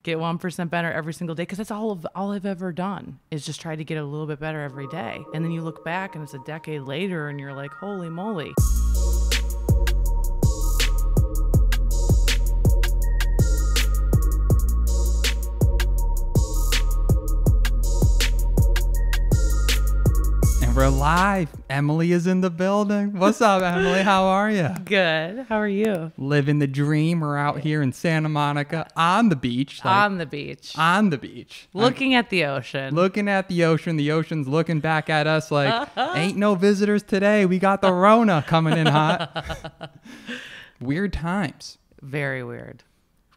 get 1% better every single day, because that's all I've ever done is just try to get a little bit better every day. And then you look back and it's a decade later and you're like, holy moly. We're live. Emily is in the building. What's up, Emily? How are you? Good. How are you? Living the dream. We're out here in Santa Monica on the beach. On the beach. Looking at the ocean. Looking at the ocean. The ocean's looking back at us like, ain't no visitors today. We got the Rona coming in hot. Weird times. Very weird.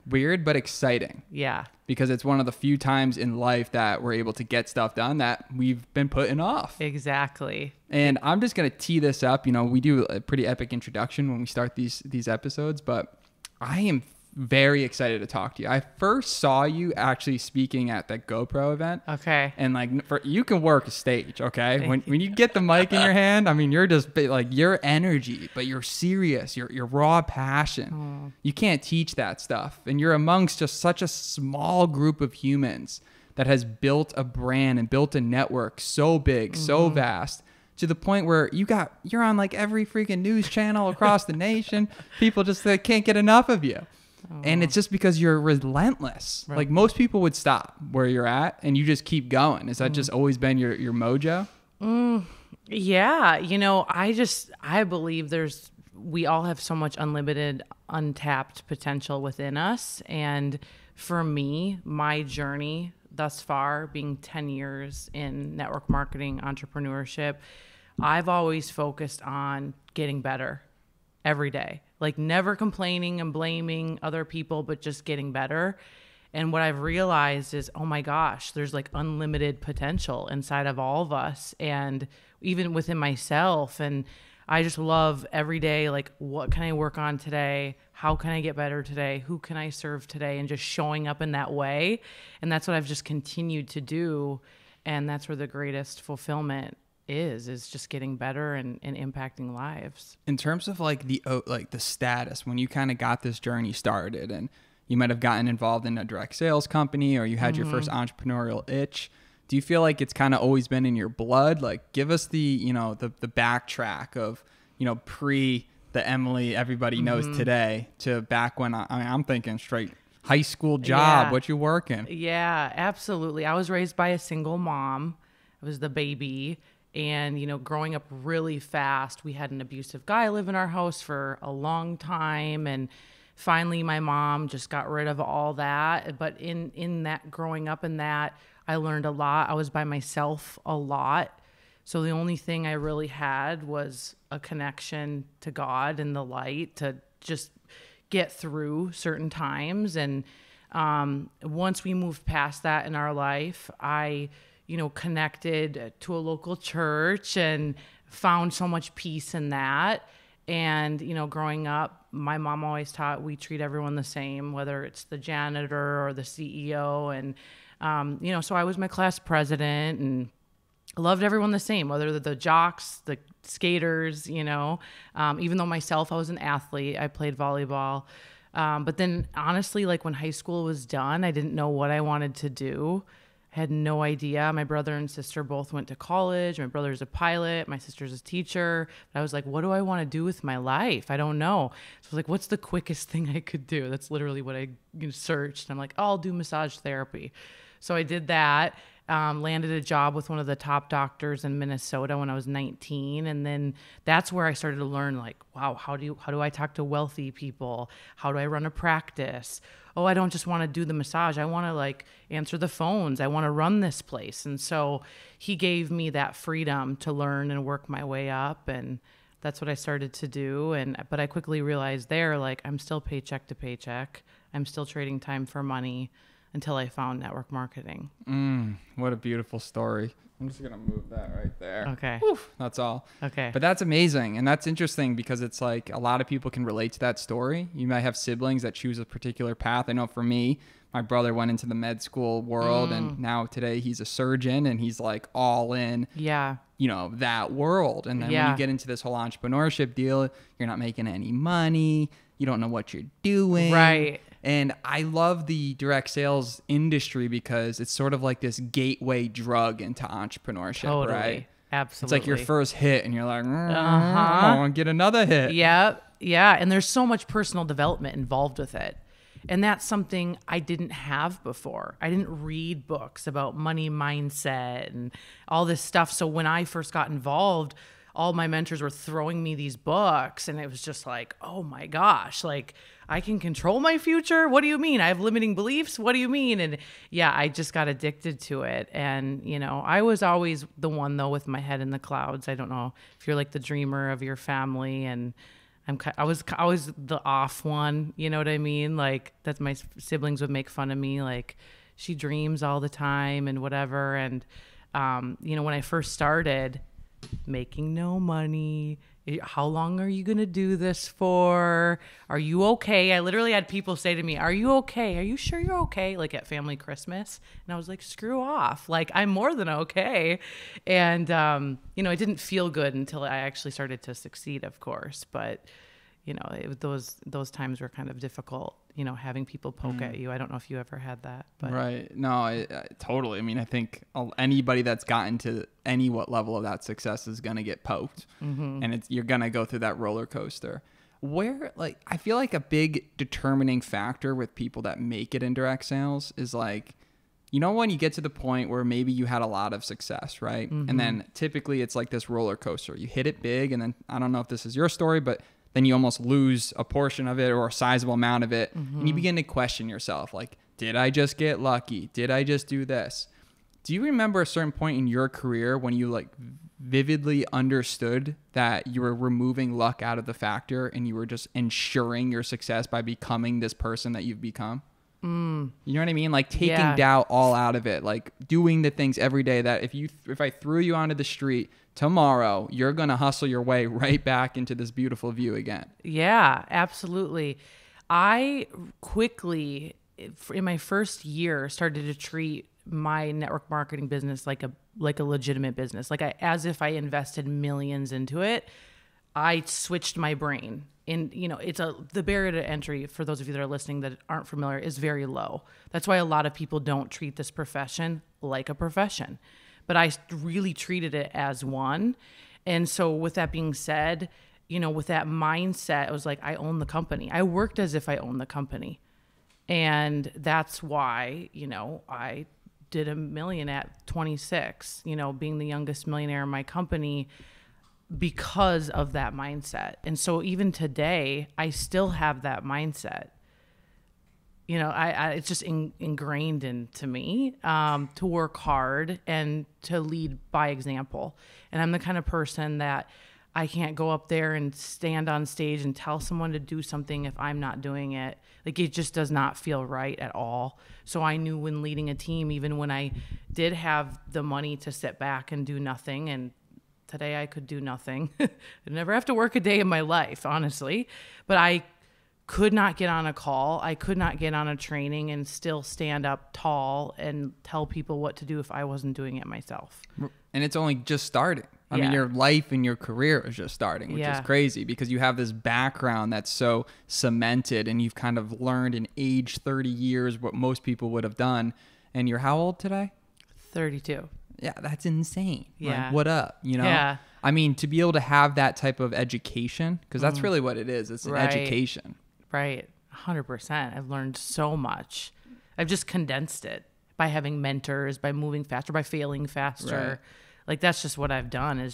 Weird, but exciting. Yeah. Because it's one of the few times in life that we're able to get stuff done that we've been putting off. Exactly. And I'm just going to tee this up. You know, we do a pretty epic introduction when we start these episodes, but I am very excited to talk to you. I first saw you actually speaking at that GoPro event. Okay. And like, you can work a stage, okay? When you get the mic in your hand, I mean, you're just like your energy, but you're serious, your raw passion. You can't teach that stuff. And you're amongst just such a small group of humans that has built a brand and built a network so big, so vast, to the point where you're on like every freaking news channel across the nation. People just can't get enough of you. And it's just because you're relentless. Right. Like most people would stop where you're at and you just keep going. Has that just always been your mojo? Yeah. You know, I believe we all have so much unlimited, untapped potential within us. And for me, my journey thus far, being 10 years in network marketing, entrepreneurship, I've always focused on getting better every day. Like never complaining and blaming other people, but just getting better. And what I've realized is, oh my gosh, there's like unlimited potential inside of all of us and even within myself. And I just love every day, like, what can I work on today? How can I get better today? Who can I serve today? And just showing up in that way. And that's what I've just continued to do. And that's where the greatest fulfillment is just getting better and impacting lives. In terms of like the status, when you kind of got this journey started and you might have gotten involved in a direct sales company or you had your first entrepreneurial itch, do you feel like it's kind of always been in your blood? Like give us the backtrack of, pre the Emily everybody knows today to back when I'm thinking straight high school job. Yeah. What you working? Yeah, absolutely. I was raised by a single mom. I was the baby. And, growing up really fast, we had an abusive guy live in our house for a long time. And finally, my mom just got rid of all that. But in that, growing up in that, I learned a lot. I was by myself a lot. So the only thing I really had was a connection to God and the light to just get through certain times. And once we moved past that in our life, I connected to a local church and found so much peace in that. And, growing up, my mom always taught we treat everyone the same, whether it's the janitor or the CEO. And, so I was my class president and loved everyone the same, whether they're the jocks, the skaters, even though myself, I was an athlete, I played volleyball. But then honestly, like when high school was done, I didn't know what I wanted to do. Had no idea. My brother and sister both went to college. My brother's a pilot. My sister's a teacher. But I was like, what do I want to do with my life? I don't know. So I was like, what's the quickest thing I could do? That's literally what I searched. I'm like, I'll do massage therapy. So I did that. Landed a job with one of the top doctors in Minnesota when I was 19. And then that's where I started to learn, like, wow, how do I talk to wealthy people? How do I run a practice? Oh, I don't just want to do the massage. I want to like answer the phones. I want to run this place. And so he gave me that freedom to learn and work my way up. And that's what I started to do. But I quickly realized there, like, I'm still paycheck to paycheck. I'm still trading time for money until I found network marketing. What a beautiful story. I'm just going to move that right there. Okay. Oof, that's all. Okay. But that's amazing. And that's interesting because it's like a lot of people can relate to that story. You might have siblings that choose a particular path. I know for me, my brother went into the med school world and now today he's a surgeon and he's like all in, that world. And then when you get into this whole entrepreneurship deal, you're not making any money. You don't know what you're doing. Right. And I love the direct sales industry because it's sort of like this gateway drug into entrepreneurship, Totally. right? Absolutely. It's like your first hit and you're like, I want to get another hit. Yeah. Yeah. And there's so much personal development involved with it. And that's something I didn't have before. I didn't read books about money mindset and all this stuff. So when I first got involved, all my mentors were throwing me these books and it was just like, oh my gosh, like I can control my future. What do you mean? I have limiting beliefs. What do you mean? And yeah, I just got addicted to it. And, you know, I was always the one though with my head in the clouds. I don't know if you're like the dreamer of your family, and I was the off one, you know what I mean? Like that my siblings would make fun of me. Like she dreams all the time and whatever. And, you know, when I first started, making no money. How long are you going to do this for? Are you okay? I literally had people say to me, are you okay? Are you sure you're okay? Like at family Christmas. And I was like, screw off. Like I'm more than okay. And, you know, it didn't feel good until I actually started to succeed, of course. But, you know, those times were kind of difficult, you know, having people poke at you. I don't know if you ever had that. But. Right. No, I totally. I mean, I think anybody that's gotten to any level of that success is going to get poked. And you're going to go through that roller coaster. Where, like, I feel like a big determining factor with people that make it in direct sales is like, you know, when you get to the point where maybe you had a lot of success, right? And then typically it's like this roller coaster. You hit it big, and then I don't know if this is your story, but then you almost lose a portion of it or a sizable amount of it. And you begin to question yourself. Like, did I just get lucky? Did I just do this? Do you remember a certain point in your career when you like vividly understood that you were removing luck out of the factor and you were just ensuring your success by becoming this person that you've become? You know what I mean? Like taking doubt all out of it, like doing the things every day that if I threw you onto the street tomorrow, you're going to hustle your way right back into this beautiful view again. Yeah, absolutely. I quickly, in my first year, started to treat my network marketing business like a legitimate business. Like as if I invested millions into it. I switched my brain. And, you know, the barrier to entry, for those of you that are listening that aren't familiar, is very low. That's why a lot of people don't treat this profession like a profession. But I really treated it as one. And so with that being said, you know, with that mindset, it was like, I own the company. I worked as if I owned the company. And that's why, you know, I did $1 million at 26, you know, being the youngest millionaire in my company, because of that mindset. And so even today, I still have that mindset. You know, it's just ingrained into me to work hard and to lead by example. And I'm the kind of person that I can't go up there and stand on stage and tell someone to do something if I'm not doing it. Like, it just does not feel right at all. So I knew when leading a team, even when I did have the money to sit back and do nothing, and today I could do nothing. I never have to work a day in my life, honestly. But I could not get on a call. I could not get on a training and still stand up tall and tell people what to do if I wasn't doing it myself. And it's only just starting. I mean, your life and your career is just starting, which is crazy because you have this background that's so cemented and you've kind of learned in age 30 years what most people would have done. And you're how old today? 32. Yeah, that's insane. Yeah. Like, what up? You know? Yeah. I mean, to be able to have that type of education, because that's really what it is. It's an education. Right. 100%. I've learned so much. I've just condensed it by having mentors, by moving faster, by failing faster. Right. Like, that's just what I've done.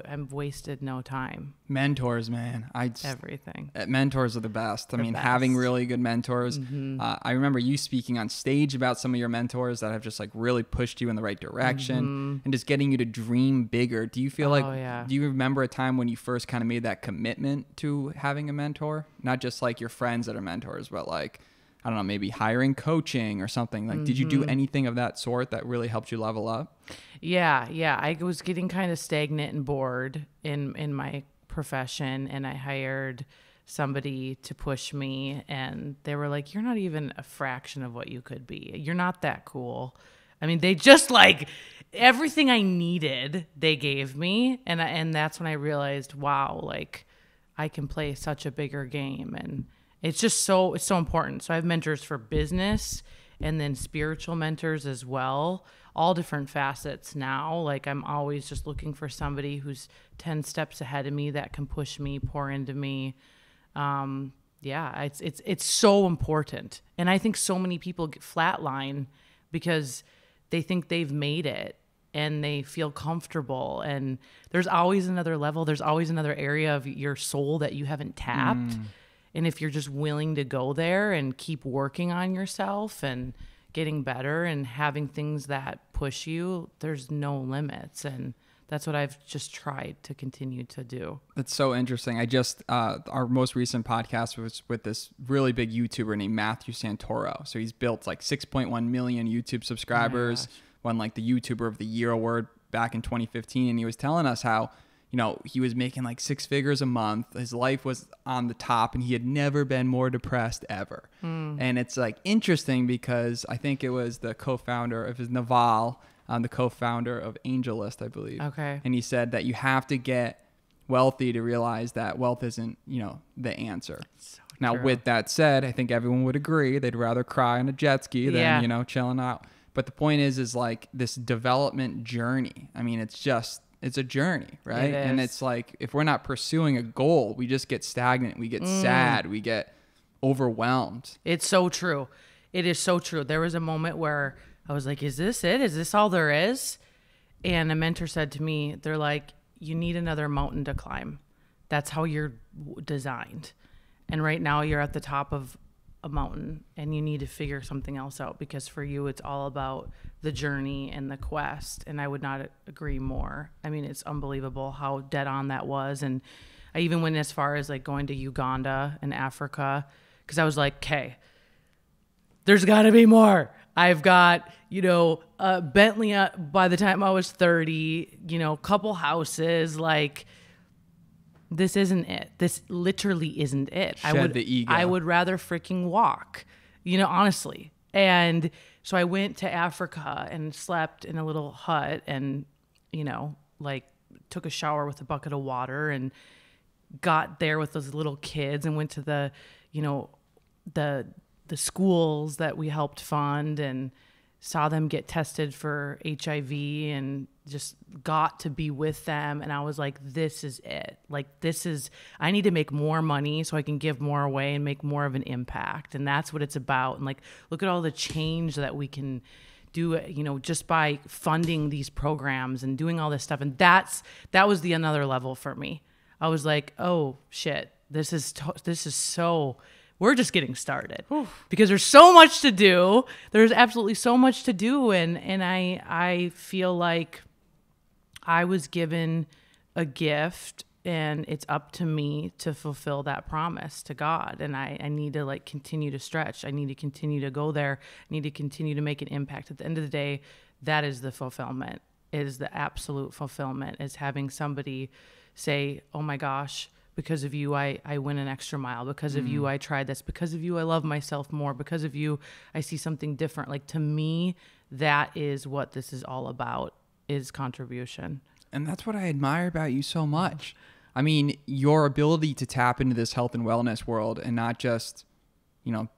I've wasted no time. Mentors, man. Everything. Mentors are the best. I mean, having really good mentors. I remember you speaking on stage about some of your mentors that have just like really pushed you in the right direction and just getting you to dream bigger. Do you feel do you remember a time when you first kind of made that commitment to having a mentor? Not just like your friends that are mentors, but like, I don't know, maybe hiring coaching or something. Like, did you do anything of that sort that really helped you level up? Yeah. I was getting kind of stagnant and bored in my profession, and I hired somebody to push me, and they were like, you're not even a fraction of what you could be. You're not that cool. I mean, they just like everything I needed, they gave me. And that's when I realized, wow, like I can play such a bigger game. And It's so important. So I have mentors for business and then spiritual mentors as well, all different facets now. Like I'm always just looking for somebody who's 10 steps ahead of me that can push me, pour into me. It's so important. And I think so many people get flatline because they think they've made it and they feel comfortable. And there's always another level. There's always another area of your soul that you haven't tapped. And if you're just willing to go there and keep working on yourself and getting better and having things that push you, there's no limits. And that's what I've just tried to continue to do. That's so interesting. I just, our most recent podcast was with this really big YouTuber named Matthew Santoro. So he's built like 6.1 million YouTube subscribers, won like the YouTuber of the Year award back in 2015. And he was telling us how, you know, he was making like 6 figures a month. His life was on the top and he had never been more depressed ever. And it's like interesting because I think it was the co-founder of his Naval, the co-founder of AngelList, I believe. Okay. And he said that you have to get wealthy to realize that wealth isn't, you know, the answer. So now, true. with that said, I think everyone would agree they'd rather cry on a jet ski than, you know, chilling out. But the point is like this development journey. I mean, it's a journey, right? And it's like, if we're not pursuing a goal, we just get stagnant. We get sad. We get overwhelmed. It's so true. It is so true. There was a moment where I was like, is this it? Is this all there is? And a mentor said to me, they're like, you need another mountain to climb. That's how you're designed. And right now you're at the top of a mountain and you need to figure something else out, because for you, it's all about the journey and the quest. And I would not agree more. I mean, it's unbelievable how dead on that was. And I even went as far as like going to Uganda and Africa, because I was like, okay, there's got to be more. I've got, you know, a Bentley by the time I was 30, you know, couple houses. Like, this isn't it. This literally isn't it. Shed the ego. I would rather freaking walk, you know, honestly. And so I went to Africa and slept in a little hut and, you know, like took a shower with a bucket of water and got there with those little kids and went to the, you know, the schools that we helped fund and saw them get tested for HIV and just got to be with them. And I was like, this is it. Like, I need to make more money so I can give more away and make more of an impact. And that's what it's about. And like, look at all the change that we can do, you know, just by funding these programs and doing all this stuff. And that was the another level for me. I was like, oh shit, this is so, we're just getting started. Because there's so much to do. There's absolutely so much to do. And I feel like I was given a gift and it's up to me to fulfill that promise to God. And I need to like continue to stretch. I need to continue to go there. I need to continue to make an impact. At the end of the day, that is the fulfillment, is the absolute fulfillment, is having somebody say, oh my gosh, because of you, I went an extra mile. Because of you, I tried this. Because of you, I love myself more. Because of you, I see something different. Like, to me, that is what this is all about, is contribution. And that's what I admire about you so much. I mean, your ability to tap into this health and wellness world and not just, you know,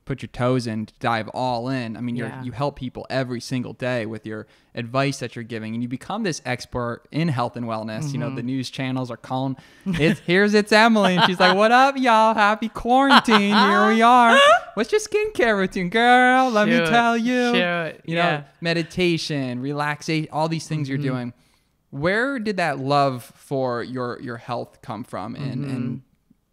put your toes in, dive all in. I mean, you help people every single day with your advice that you're giving, and you become this expert in health and wellness. You know, the news channels are calling, it's Emily, and she's like, what up, y'all? Happy quarantine. Here we are. What's your skincare routine, girl? Let me tell you. You know, meditation, relaxation, all these things you're doing. Where did that love for your health come from? And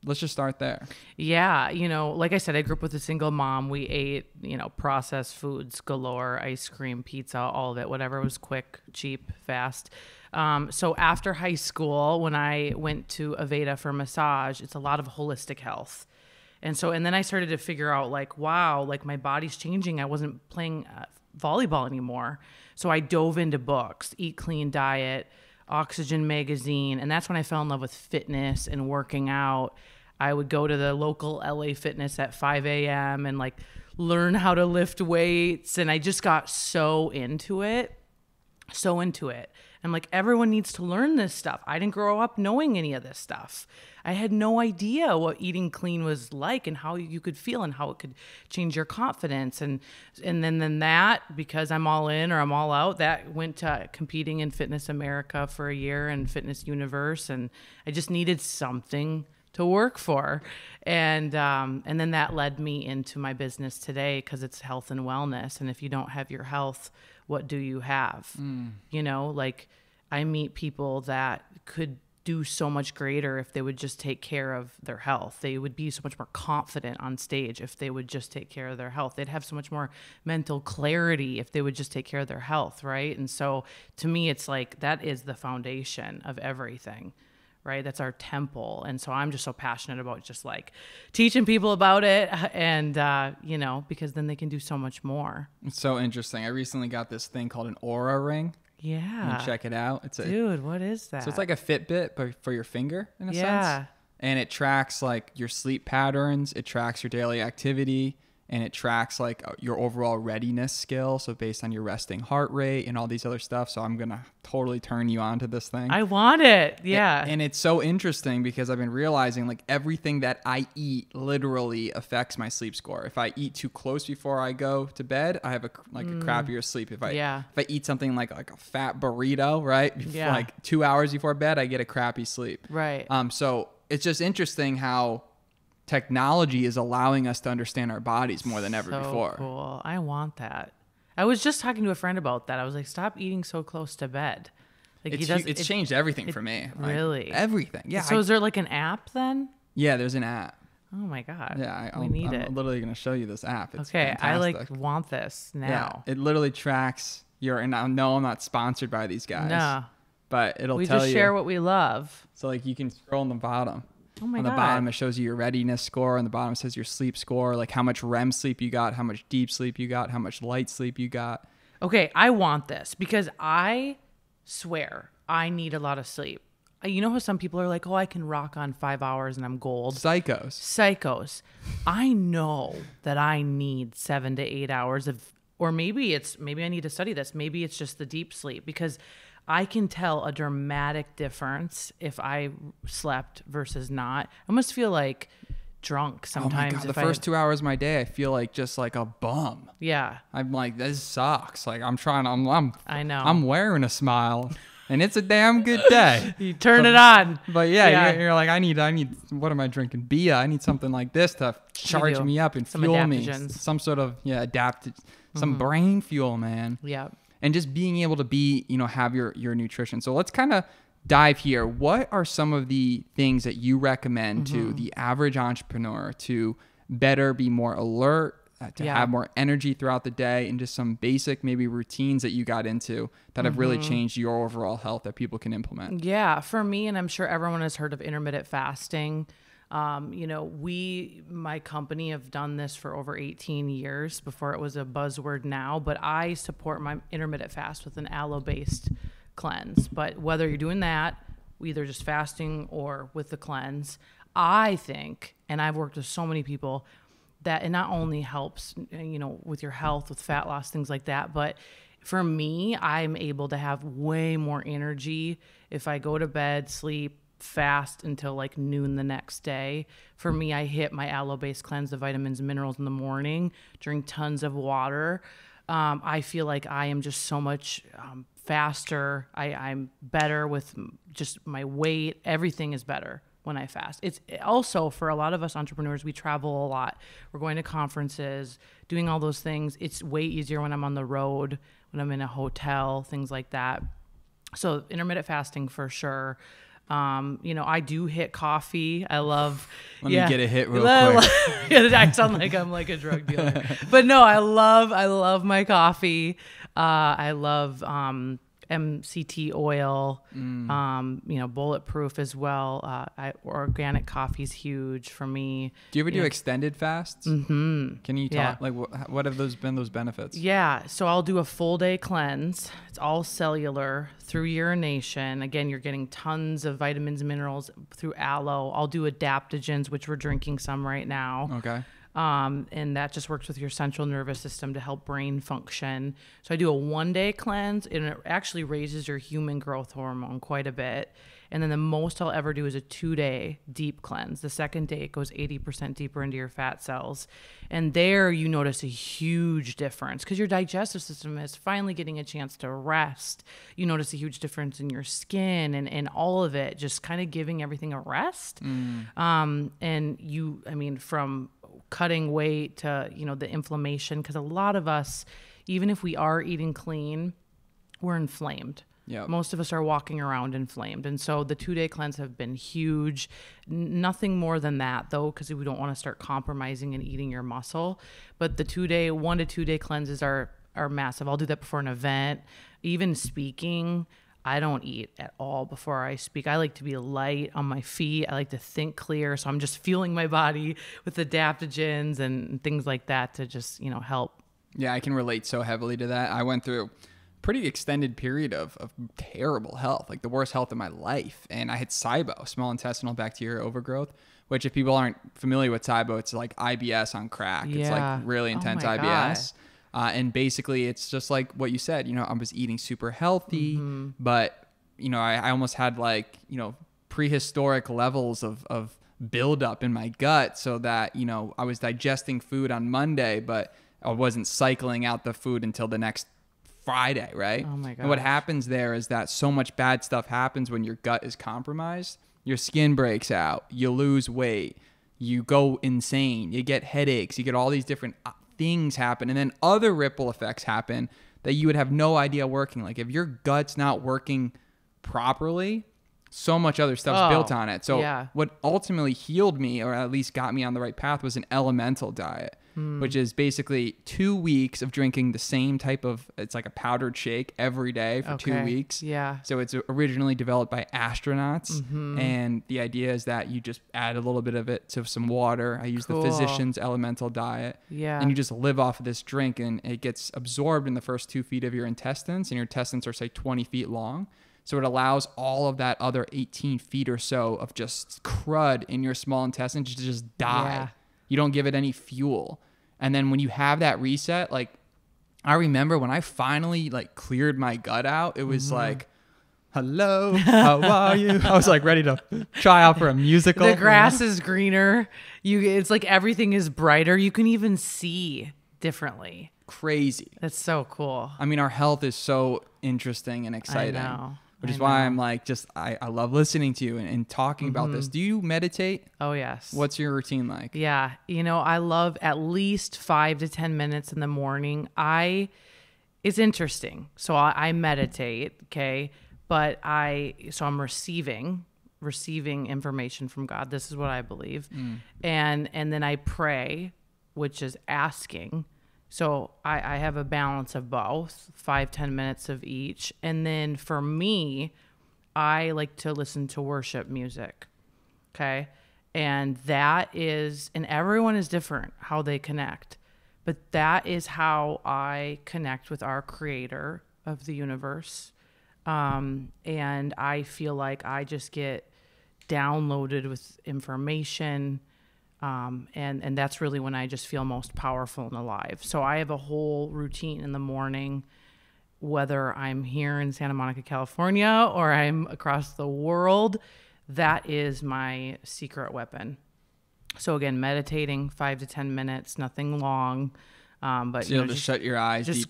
let's just start there. Yeah. You know, like I said, I grew up with a single mom. We ate, you know, processed foods galore, ice cream, pizza, all of it, whatever was quick, cheap, fast. So after high school, when I went to Aveda for massage, it's a lot of holistic health. And then I started to figure out like, wow, like my body's changing. I wasn't playing volleyball anymore. So I dove into books, Eat Clean Diet, Oxygen Magazine. And that's when I fell in love with fitness and working out. I would go to the local LA Fitness at 5 a.m. and like learn how to lift weights. And I just got so into it. I'm like, everyone needs to learn this stuff. I didn't grow up knowing any of this stuff. I had no idea what eating clean was like and how you could feel and how it could change your confidence. And then that, because I'm all in or I'm all out, that went to competing in Fitness America for a year and Fitness Universe. And I just needed something to work for. And then that led me into my business today, because it's health and wellness. And if you don't have your health, what do you have? You know, like I meet people that could do so much greater if they would just take care of their health. They would be so much more confident on stage if they would just take care of their health. They'd have so much more mental clarity if they would just take care of their health, right? And so to me, it's like that is the foundation of everything, right? That's our temple. And so I'm just so passionate about just like teaching people about it and, you know, because then they can do so much more. It's so interesting. I recently got this thing called an aura ring. Yeah. You can check it out. Dude, what is that? So it's like a Fitbit, but for your finger in a sense. And it tracks like your sleep patterns. It tracks your daily activity. And it tracks like your overall readiness skill. So based on your resting heart rate and all these other stuff. So I'm going to totally turn you on to this thing. I want it. Yeah. And it's so interesting because I've been realizing like everything that I eat literally affects my sleep score. If I eat too close before I go to bed, I have a crappier sleep. If I eat something like a fat burrito, right? Like 2 hours before bed, I get a crappy sleep. Right. So it's just interesting how technology is allowing us to understand our bodies more than ever before. Cool. I want that. I was just talking to a friend about that. I was like, stop eating so close to bed. Like it's changed everything for me. Really? Like, everything. Yeah. So is there like an app then? Yeah, there's an app. Oh my God. Yeah, we need it. I'm literally going to show you this app. It's okay. fantastic. I like want this now. Yeah, it literally tracks and I know I'm not sponsored by these guys. No. But it'll tell you. We just share what we love. So like you can scroll on the bottom. Oh my God. On the bottom, it shows you your readiness score. On the bottom, it says your sleep score, like how much REM sleep you got, how much deep sleep you got, how much light sleep you got. Okay, I want this because I swear I need a lot of sleep. You know how some people are like, oh, I can rock on 5 hours and I'm gold. Psychos. I know that I need 7 to 8 hours or maybe I need to study this. Maybe it's just the deep sleep because I can tell a dramatic difference if I slept versus not. I almost feel like drunk sometimes. Oh my God, the first 2 hours of my day, I feel like just like a bum. Yeah. I'm like, this sucks. Like I know. I'm wearing a smile and it's a damn good day. You turn it on. But yeah. You're like, I need, what am I drinking? Beer. I need something like this to charge me up and fuel adaptogens. Me. Some sort of, some brain fuel, man. Yeah. And just being able to be, have your nutrition. So let's kind of dive here. What are some of the things that you recommend to the average entrepreneur to better be more alert, to have more energy throughout the day, and just some basic maybe routines that you got into that have really changed your overall health that people can implement? Yeah, for me, and I'm sure everyone has heard of intermittent fasting. My company have done this for over 18 years before it was a buzzword now, but I support my intermittent fast with an aloe-based cleanse. But whether you're doing that, either just fasting or with the cleanse, I think, and I've worked with so many people, that it not only helps, with your health, with fat loss, things like that, but for me, I'm able to have way more energy if I go to bed, sleep, fast until like noon the next day. For me, I hit my aloe-based cleanse, the vitamins and minerals in the morning, drink tons of water. I feel like I am just so much faster. I'm better with just my weight. Everything is better when I fast. It's also for a lot of us entrepreneurs, we travel a lot. We're going to conferences, doing all those things. It's way easier when I'm on the road, when I'm in a hotel, things like that. So intermittent fasting for sure. I do hit coffee. I love. Let me get a hit real quick. I sound like I'm like a drug dealer, but no, I love my coffee. I love MCT oil. Bulletproof as well. Organic coffee's huge for me. Do you ever do extended fasts? Mm-hmm. Can you talk what have those benefits? Yeah, so I'll do a full day cleanse. It's all cellular through urination. Again, you're getting tons of vitamins and minerals through aloe. I'll do adaptogens, which we're drinking some right now. Okay. And that just works with your central nervous system to help brain function. So I do a 1-day cleanse, and it actually raises your human growth hormone quite a bit. And then the most I'll ever do is a 2-day deep cleanse. The second day, it goes 80% deeper into your fat cells. And there you notice a huge difference because your digestive system is finally getting a chance to rest. You notice a huge difference in your skin and all of it, just kind of giving everything a rest. And you, I mean, from cutting weight to, the inflammation, because a lot of us, even if we are eating clean, we're inflamed. Yep. Most of us are walking around inflamed. And so the 2-day cleanse have been huge. Nothing more than that, though, because we don't want to start compromising and eating your muscle. But the 1 to 2 day cleanses are massive. I'll do that before an event. Even speaking, I don't eat at all before I speak. I like to be light on my feet. I like to think clear. So I'm just fueling my body with adaptogens and things like that to just, help. Yeah, I can relate so heavily to that. I went through pretty extended period of terrible health, like the worst health of my life. And I had SIBO, small intestinal bacterial overgrowth, which if people aren't familiar with SIBO, it's like IBS on crack. Yeah. It's like really intense IBS. And basically it's just like what you said, I was eating super healthy, but I almost had like, prehistoric levels of buildup in my gut so that, I was digesting food on Monday, but I wasn't cycling out the food until the next Friday, right? Oh my God. And what happens there is that so much bad stuff happens when your gut is compromised. Your skin breaks out, you lose weight, you go insane, you get headaches, you get all these different things happen, and then other ripple effects happen that you would have no idea working. Like if your gut's not working properly, so much other stuff's built on it. So what ultimately healed me, or at least got me on the right path, was an elemental diet, which is basically 2 weeks of drinking the same type of, it's like a powdered shake every day for 2 weeks. Yeah. So it's originally developed by astronauts. And the idea is that you just add a little bit of it to some water. I use the physician's elemental diet. Yeah. And you just live off of this drink, and it gets absorbed in the first 2 feet of your intestines, and your intestines are say 20 feet long. So it allows all of that other 18 feet or so of just crud in your small intestine to just die. Yeah. You don't give it any fuel. And then when you have that reset, like I remember when I finally like cleared my gut out, it was like, hello, how are you? I was like ready to try out for a musical. The grass is greener. It's like everything is brighter. You can even see differently. Crazy. That's so cool. I mean, our health is so interesting and exciting. I know. Which is why I'm like, I love listening to you and talking about this. Do you meditate? Oh, yes. What's your routine like? Yeah. I love at least 5 to 10 minutes in the morning. It's interesting. So I meditate, okay? But I'm receiving information from God. This is what I believe. And then I pray, which is asking. So I have a balance of both, 5-10 minutes of each. And then for me, I like to listen to worship music. Okay. And and everyone is different how they connect, but that is how I connect with our creator of the universe. And I feel like I just get downloaded with information. And that's really when I just feel most powerful and alive. So I have a whole routine in the morning, whether I'm here in Santa Monica, California, or I'm across the world. That is my secret weapon. So again, meditating 5 to 10 minutes, nothing long. But so you'll just shut your eyes, deep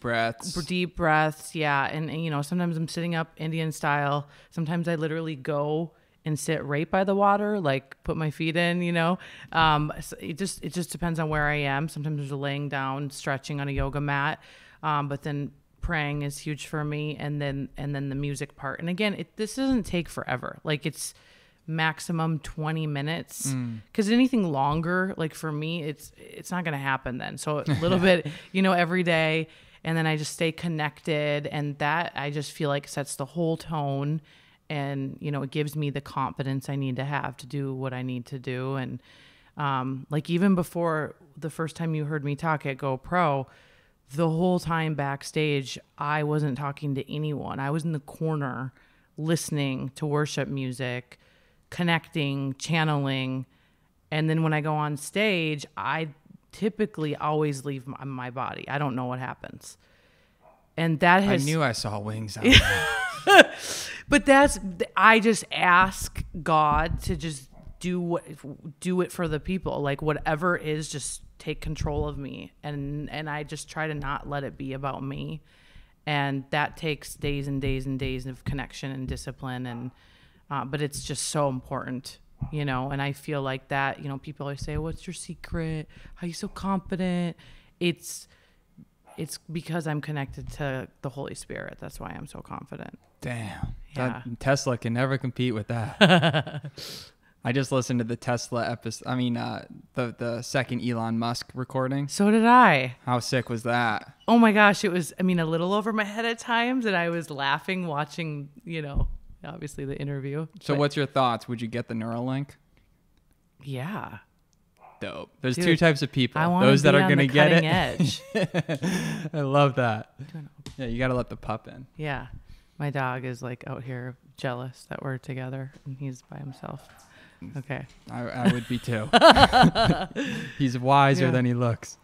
breaths. Yeah. And sometimes I'm sitting up Indian style. Sometimes I literally go and sit right by the water, like put my feet in, so it just depends on where I am. Sometimes there's a laying down, stretching on a yoga mat. But then praying is huge for me. And then the music part. And again, this doesn't take forever. Like it's maximum 20 minutes. Cause anything longer, like for me, it's not going to happen then. So a little bit, every day. And then I just stay connected, and that I just feel like sets the whole tone. And, it gives me the confidence I need to have to do what I need to do. And like even before the first time you heard me talk at GoPro, the whole time backstage, I wasn't talking to anyone. I was in the corner listening to worship music, connecting, channeling. And then when I go on stage, I typically always leave my body. I don't know what happens. And that has... I knew I saw wings out But I just ask God to just do it for the people. Like whatever is, just take control of me. And I just try to not let it be about me. And that takes days and days and days of connection and discipline. And, but it's just so important, you know? And I feel like that, you know, people always say, what's your secret? How are you so confident? It's because I'm connected to the Holy Spirit. That's why I'm so confident. Damn. Yeah. Tesla can never compete with that. I just listened to the Tesla episode. I mean, the second Elon Musk recording. So did I. How sick was that? Oh my gosh. It was, I mean, a little over my head at times. And I was laughing watching, you know, obviously the interview. So what's your thoughts? Would you get the Neuralink? Yeah. Dope. There's Dude, two types of people. I Those that are going to get it. Edge. I love that. Yeah, you got to let the pup in. Yeah. My dog is like out here jealous that we're together and he's by himself. Okay. I would be too. He's wiser than he looks.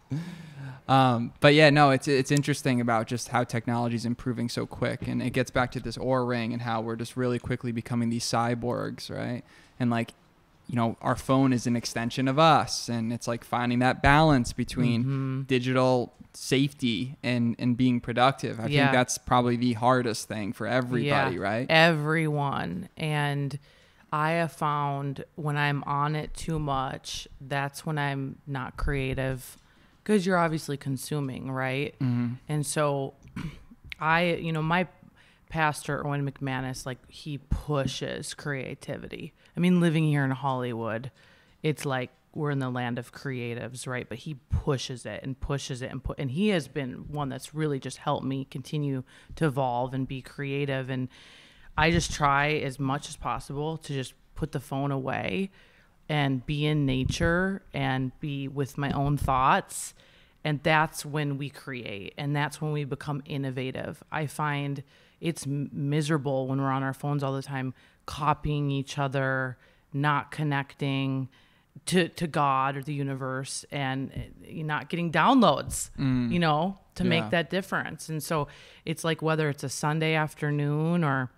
But yeah, no, it's interesting about just how technology is improving so quick. And it gets back to this Oura ring and how we're just really quickly becoming these cyborgs, right? And like, you know, our phone is an extension of us, and it's like finding that balance between digital safety and being productive. I think that's probably the hardest thing for everybody, right? Everyone. And I have found when I'm on it too much, that's when I'm not creative, because you're obviously consuming, right? And so you know, my pastor, Owen McManus, like he pushes creativity. I mean, living here in Hollywood, it's like we're in the land of creatives, right? But he pushes it and pushes it and he has been one that's really just helped me continue to evolve and be creative. And I just try as much as possible to just put the phone away and be in nature and be with my own thoughts. And that's when we create, and that's when we become innovative. I find it's miserable when we're on our phones all the time, copying each other, not connecting to God or the universe, and not getting downloads, you know, to make that difference. And so it's like, whether it's a Sunday afternoon or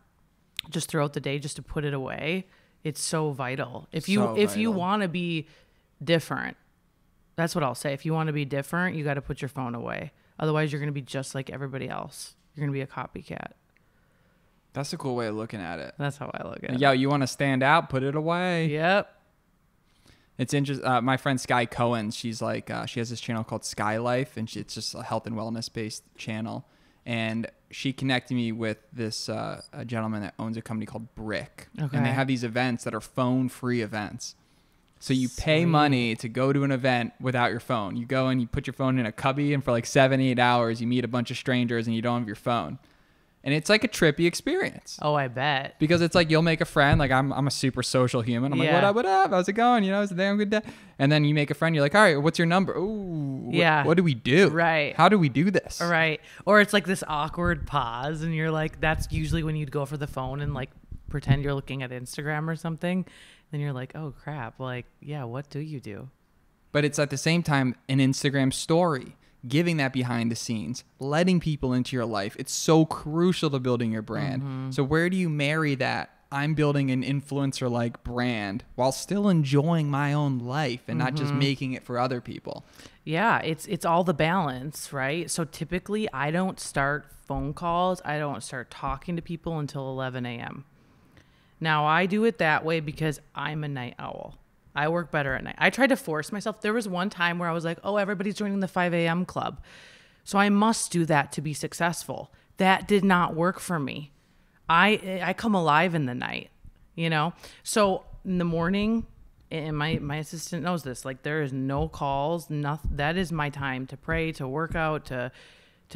just throughout the day, just to put it away, it's so vital. If you want to be different, that's what I'll say. If you want to be different, you got to put your phone away. Otherwise, you're going to be just like everybody else. You're going to be a copycat. That's a cool way of looking at it. That's how I look at it. Yeah, you want to stand out, put it away. Yep. It's interesting. My friend Sky Cohen, she's like, she has this channel called Sky Life, and it's just a health and wellness based channel. And she connected me with this a gentleman that owns a company called Brick. Okay. And they have these events that are phone-free events. So you pay money to go to an event without your phone. You go and you put your phone in a cubby, and for like 7-8 hours, you meet a bunch of strangers and you don't have your phone. And it's like a trippy experience. Oh, I bet. Because it's like you'll make a friend. Like I'm a super social human. I'm like, what up? How's it going? You know, it's a damn good day. And then you make a friend. You're like, all right, what's your number? Ooh, what do we do? Right. How do we do this? Right. Or it's like this awkward pause, and you're like, that's usually when you'd go for the phone and like pretend you're looking at Instagram or something. Then you're like, oh crap. Like, yeah, what do you do? But it's at the same time an Instagram story. Giving that behind the scenes, letting people into your life. It's so crucial to building your brand. So where do you marry that? I'm building an influencer like brand while still enjoying my own life and not just making it for other people. Yeah, it's all the balance, right? So typically I don't start phone calls. I don't start talking to people until 11 a.m. Now I do it that way because I'm a night owl. I work better at night. I tried to force myself. There was one time where I was like, oh, everybody's joining the 5 a.m. club, so I must do that to be successful. That did not work for me. I come alive in the night, you know? So in the morning, and my assistant knows this, like there is no calls, nothing. That is my time to pray, to work out, to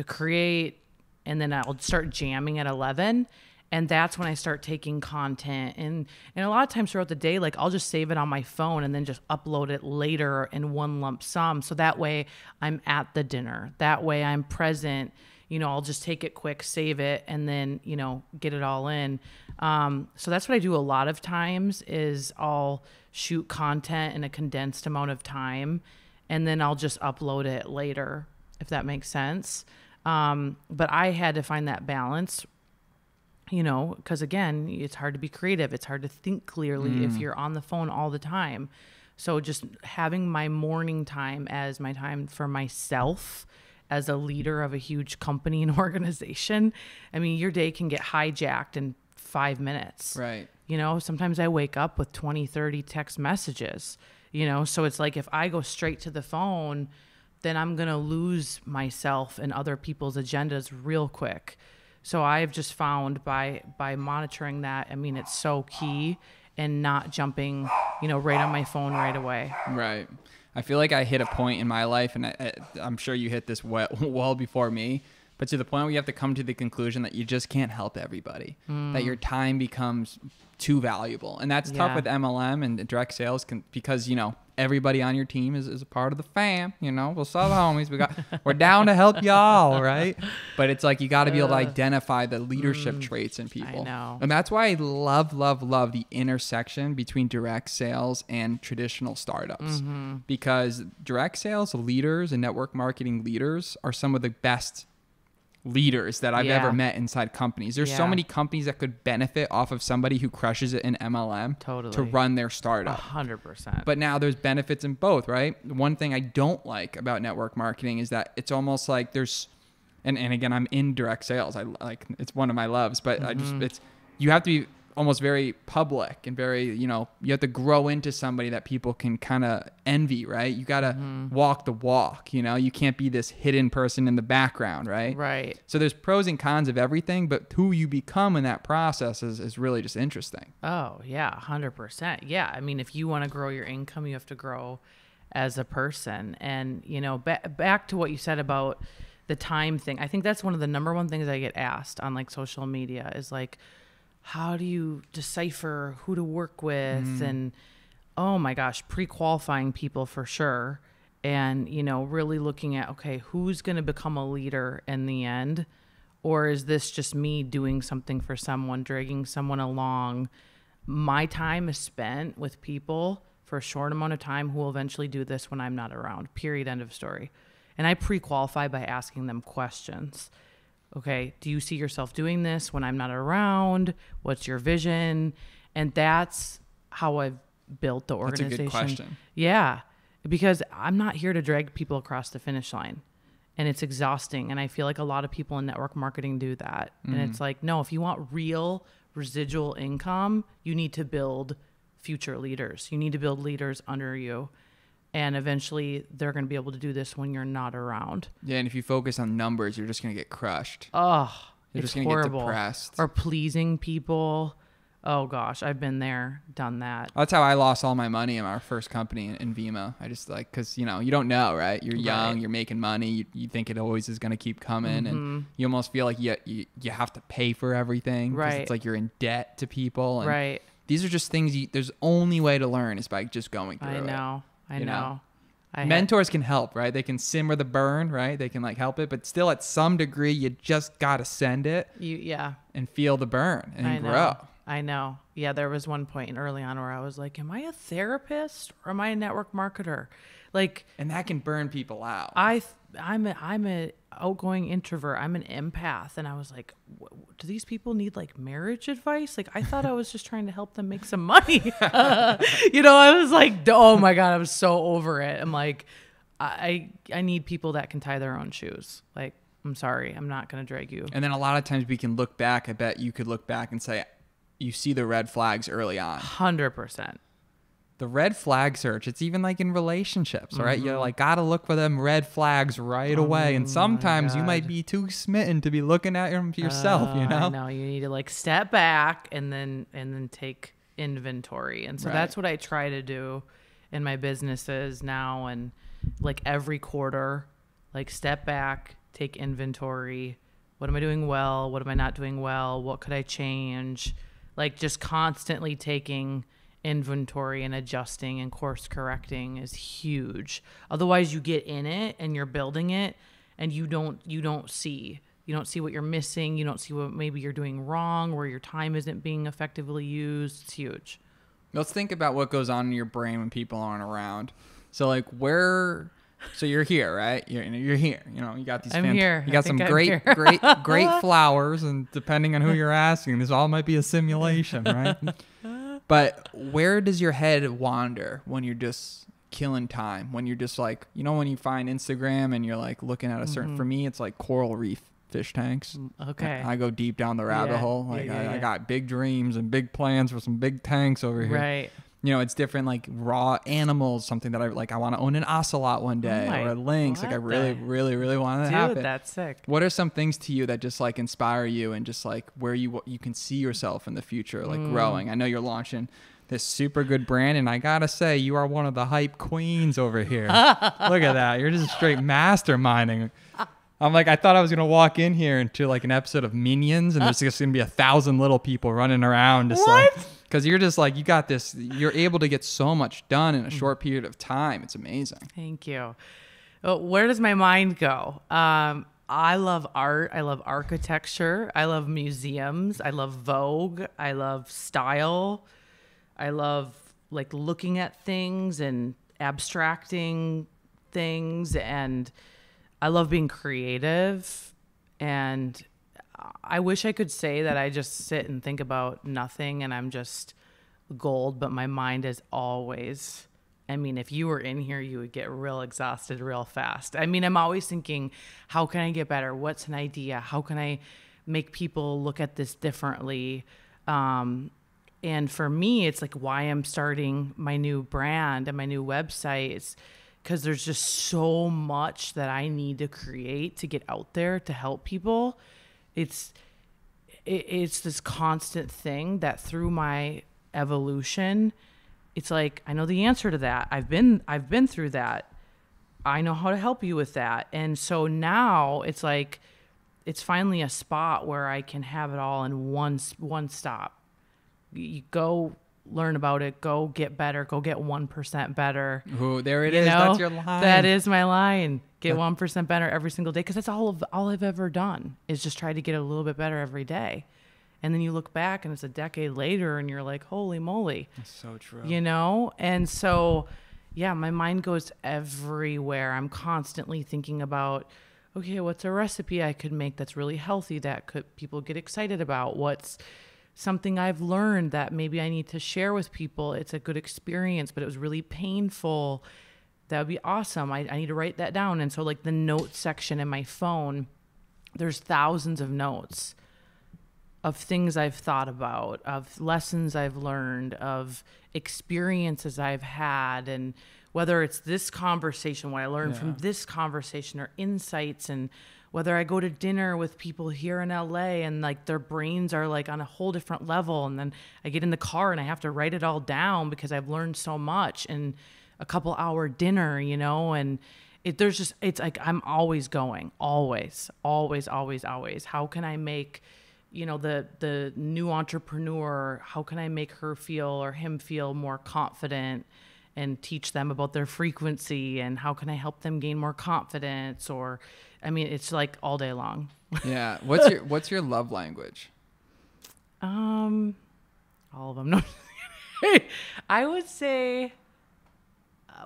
create, and then I'll start jamming at 11. And that's when I start taking content. And a lot of times throughout the day, like I'll just save it on my phone and then just upload it later in one lump sum. So that way I'm at the dinner. That way I'm present. You know, I'll just take it quick, save it, and then, you know, get it all in. So that's what I do a lot of times is I'll shoot content in a condensed amount of time and then I'll just upload it later, if that makes sense. But I had to find that balance, because again, it's hard to be creative. It's hard to think clearly if you're on the phone all the time. So just having my morning time as my time for myself as a leader of a huge company and organization. I mean, your day can get hijacked in 5 minutes. Right. Sometimes I wake up with 20, 30 text messages, so it's like if I go straight to the phone, then I'm going to lose myself and other people's agendas real quick. So I've just found by monitoring that, I mean, it's so key, and not jumping, right on my phone right away. Right. I feel like I hit a point in my life, and I'm sure you hit this well before me, but to the point where you have to come to the conclusion that you just can't help everybody, that your time becomes too valuable. And that's tough with MLM and direct sales because, everybody on your team is a part of the fam, what's up, homies? We're down to help y'all, right? But it's like you got to be able to identify the leadership traits in people. I know. And that's why I love the intersection between direct sales and traditional startups. Because direct sales leaders and network marketing leaders are some of the best leaders that I've ever met inside companies. There's so many companies that could benefit off of somebody who crushes it in MLM to run their startup. 100%. But now there's benefits in both, right? One thing I don't like about network marketing is that it's almost like there's, and again, I'm in direct sales. It's one of my loves, but you have to be almost very public and very, you have to grow into somebody that people can kind of envy, right? You got to walk the walk, you can't be this hidden person in the background, right? Right. So there's pros and cons of everything, but who you become in that process is really just interesting. Oh yeah, 100%. Yeah. I mean, if you want to grow your income, you have to grow as a person. And, back to what you said about the time thing. I think that's one of the number one things I get asked on like social media is like, how do you decipher who to work with? And oh my gosh, pre-qualifying people for sure. And, really looking at, okay, who's going to become a leader in the end? Or is this just me doing something for someone, dragging someone along? My time is spent with people for a short amount of time who will eventually do this when I'm not around, period, end of story. And I pre-qualify by asking them questions. Okay, do you see yourself doing this when I'm not around? What's your vision? And that's how I've built the organization. That's a good question. Yeah, because I'm not here to drag people across the finish line. And it's exhausting. And I feel like a lot of people in network marketing do that. And it's like, no, if you want real residual income, you need to build future leaders. You need to build leaders under you. And eventually they're going to be able to do this when you're not around. Yeah, and if you focus on numbers, you're just going to get crushed. Oh, you're it's just going to get depressed. Or pleasing people. Oh, gosh, I've been there, done that. That's how I lost all my money in our first company in Vima. I just because, you don't know, right? You're young, you're making money. You think it always is going to keep coming. And you almost feel like you have to pay for everything. Right. It's like you're in debt to people. And right. These are just things, there's only way to learn is by just going through it. I know. Mentors can help, right? They can simmer the burn, right? They can help it, but still at some degree, you just got to send it and feel the burn and grow. I know. Yeah, there was one point early on where I was like, am I a therapist or am I a network marketer? And that can burn people out. I'm an outgoing introvert. I'm an empath. And I was like, do these people need marriage advice? I thought I was just trying to help them make some money. I was like, oh my God, I was so over it. I'm like, I need people that can tie their own shoes. I'm sorry, I'm not going to drag you. And then a lot of times we can look back. I bet you could look back and say, you see the red flags early on. 100%. The red flag search, it's even in relationships, right? You got to look for them red flags right away. And sometimes you might be too smitten to be looking at them yourself, I know. You need to step back and then take inventory. And so that's what I try to do in my businesses now. And every quarter, step back, take inventory. What am I doing well? What am I not doing well? What could I change? Just constantly taking inventory and adjusting and course correcting is huge. Otherwise you get in it and you're building it and you don't see what you're missing. You don't see what maybe you're doing wrong, where your time isn't being effectively used. It's huge. Let's think about what goes on in your brain when people aren't around. So where So you're here, right? You're here. You know, you got these. I'm here. You got some great flowers, and depending on who you're asking, this all might be a simulation, right? But where does your head wander when you're just killing time? When you're just like, you know, when you find Instagram and you're like looking at a certain. For me, it's like coral reef fish tanks. Okay. I go deep down the rabbit hole. Like I got big dreams and big plans for some big tanks over here. Right. You know, it's different, like raw animals, something that I like. I want to own an ocelot one day, or a lynx. Like I really, really, really want to happen. Dude, that's sick. What are some things to you that just like inspire you and just like where you can see yourself in the future, like growing? I know you're launching this super good brand, and I gotta say, you are one of the hype queens over here. Look at that. You're just straight masterminding. I'm like, I thought I was going to walk in here into like an episode of Minions, and there's just going to be 1,000 little people running around. Just like, because you're just like, you got this, you're able to get so much done in a short period of time. It's amazing. Thank you. Where does my mind go? I love art. I love architecture. I love museums. I love Vogue. I love style. I love like looking at things and abstracting things, and I love being creative. And I wish I could say that I just sit and think about nothing and I'm just gold, but my mind is always, I mean, if you were in here, you would get real exhausted real fast. I mean, I'm always thinking, how can I get better? What's an idea? How can I make people look at this differently? And for me, it's like why I'm starting my new brand and my new website. It's because there's just so much that I need to create to get out there to help people. It's this constant thing that through my evolution, it's like, I know the answer to that. I've been through that. I know how to help you with that. And so now it's like, it's finally a spot where I can have it all in one stop. You go learn about it, go get better, go get 1% better. Ooh, there it is. That's your line. That is my line. Get 1% better every single day. Cause that's all I've ever done is just try to get a little bit better every day. And then you look back and it's a decade later and you're like, holy moly. That's so true. You know? And so, yeah, my mind goes everywhere. I'm constantly thinking about, okay, what's a recipe I could make that's really healthy that people get excited about? What's something I've learned that maybe I need to share with people? It's a good experience, but it was really painful. That would be awesome. I need to write that down. And so like the notes section in my phone, there's thousands of notes of things I've thought about, of lessons I've learned, of experiences I've had, and whether it's this conversation, what I learned from this conversation, or insights, and whether I go to dinner with people here in LA and like their brains are like on a whole different level, and then I get in the car and I have to write it all down because I've learned so much in a couple hour dinner, you know, and it's like I'm always going, always. How can I make, you know, the new entrepreneur, how can I make her feel or him feel more confident and teach them about their frequency, and how can I help them gain more confidence? Or, I mean, it's like all day long. Yeah. What's your love language? All of them. No. I would say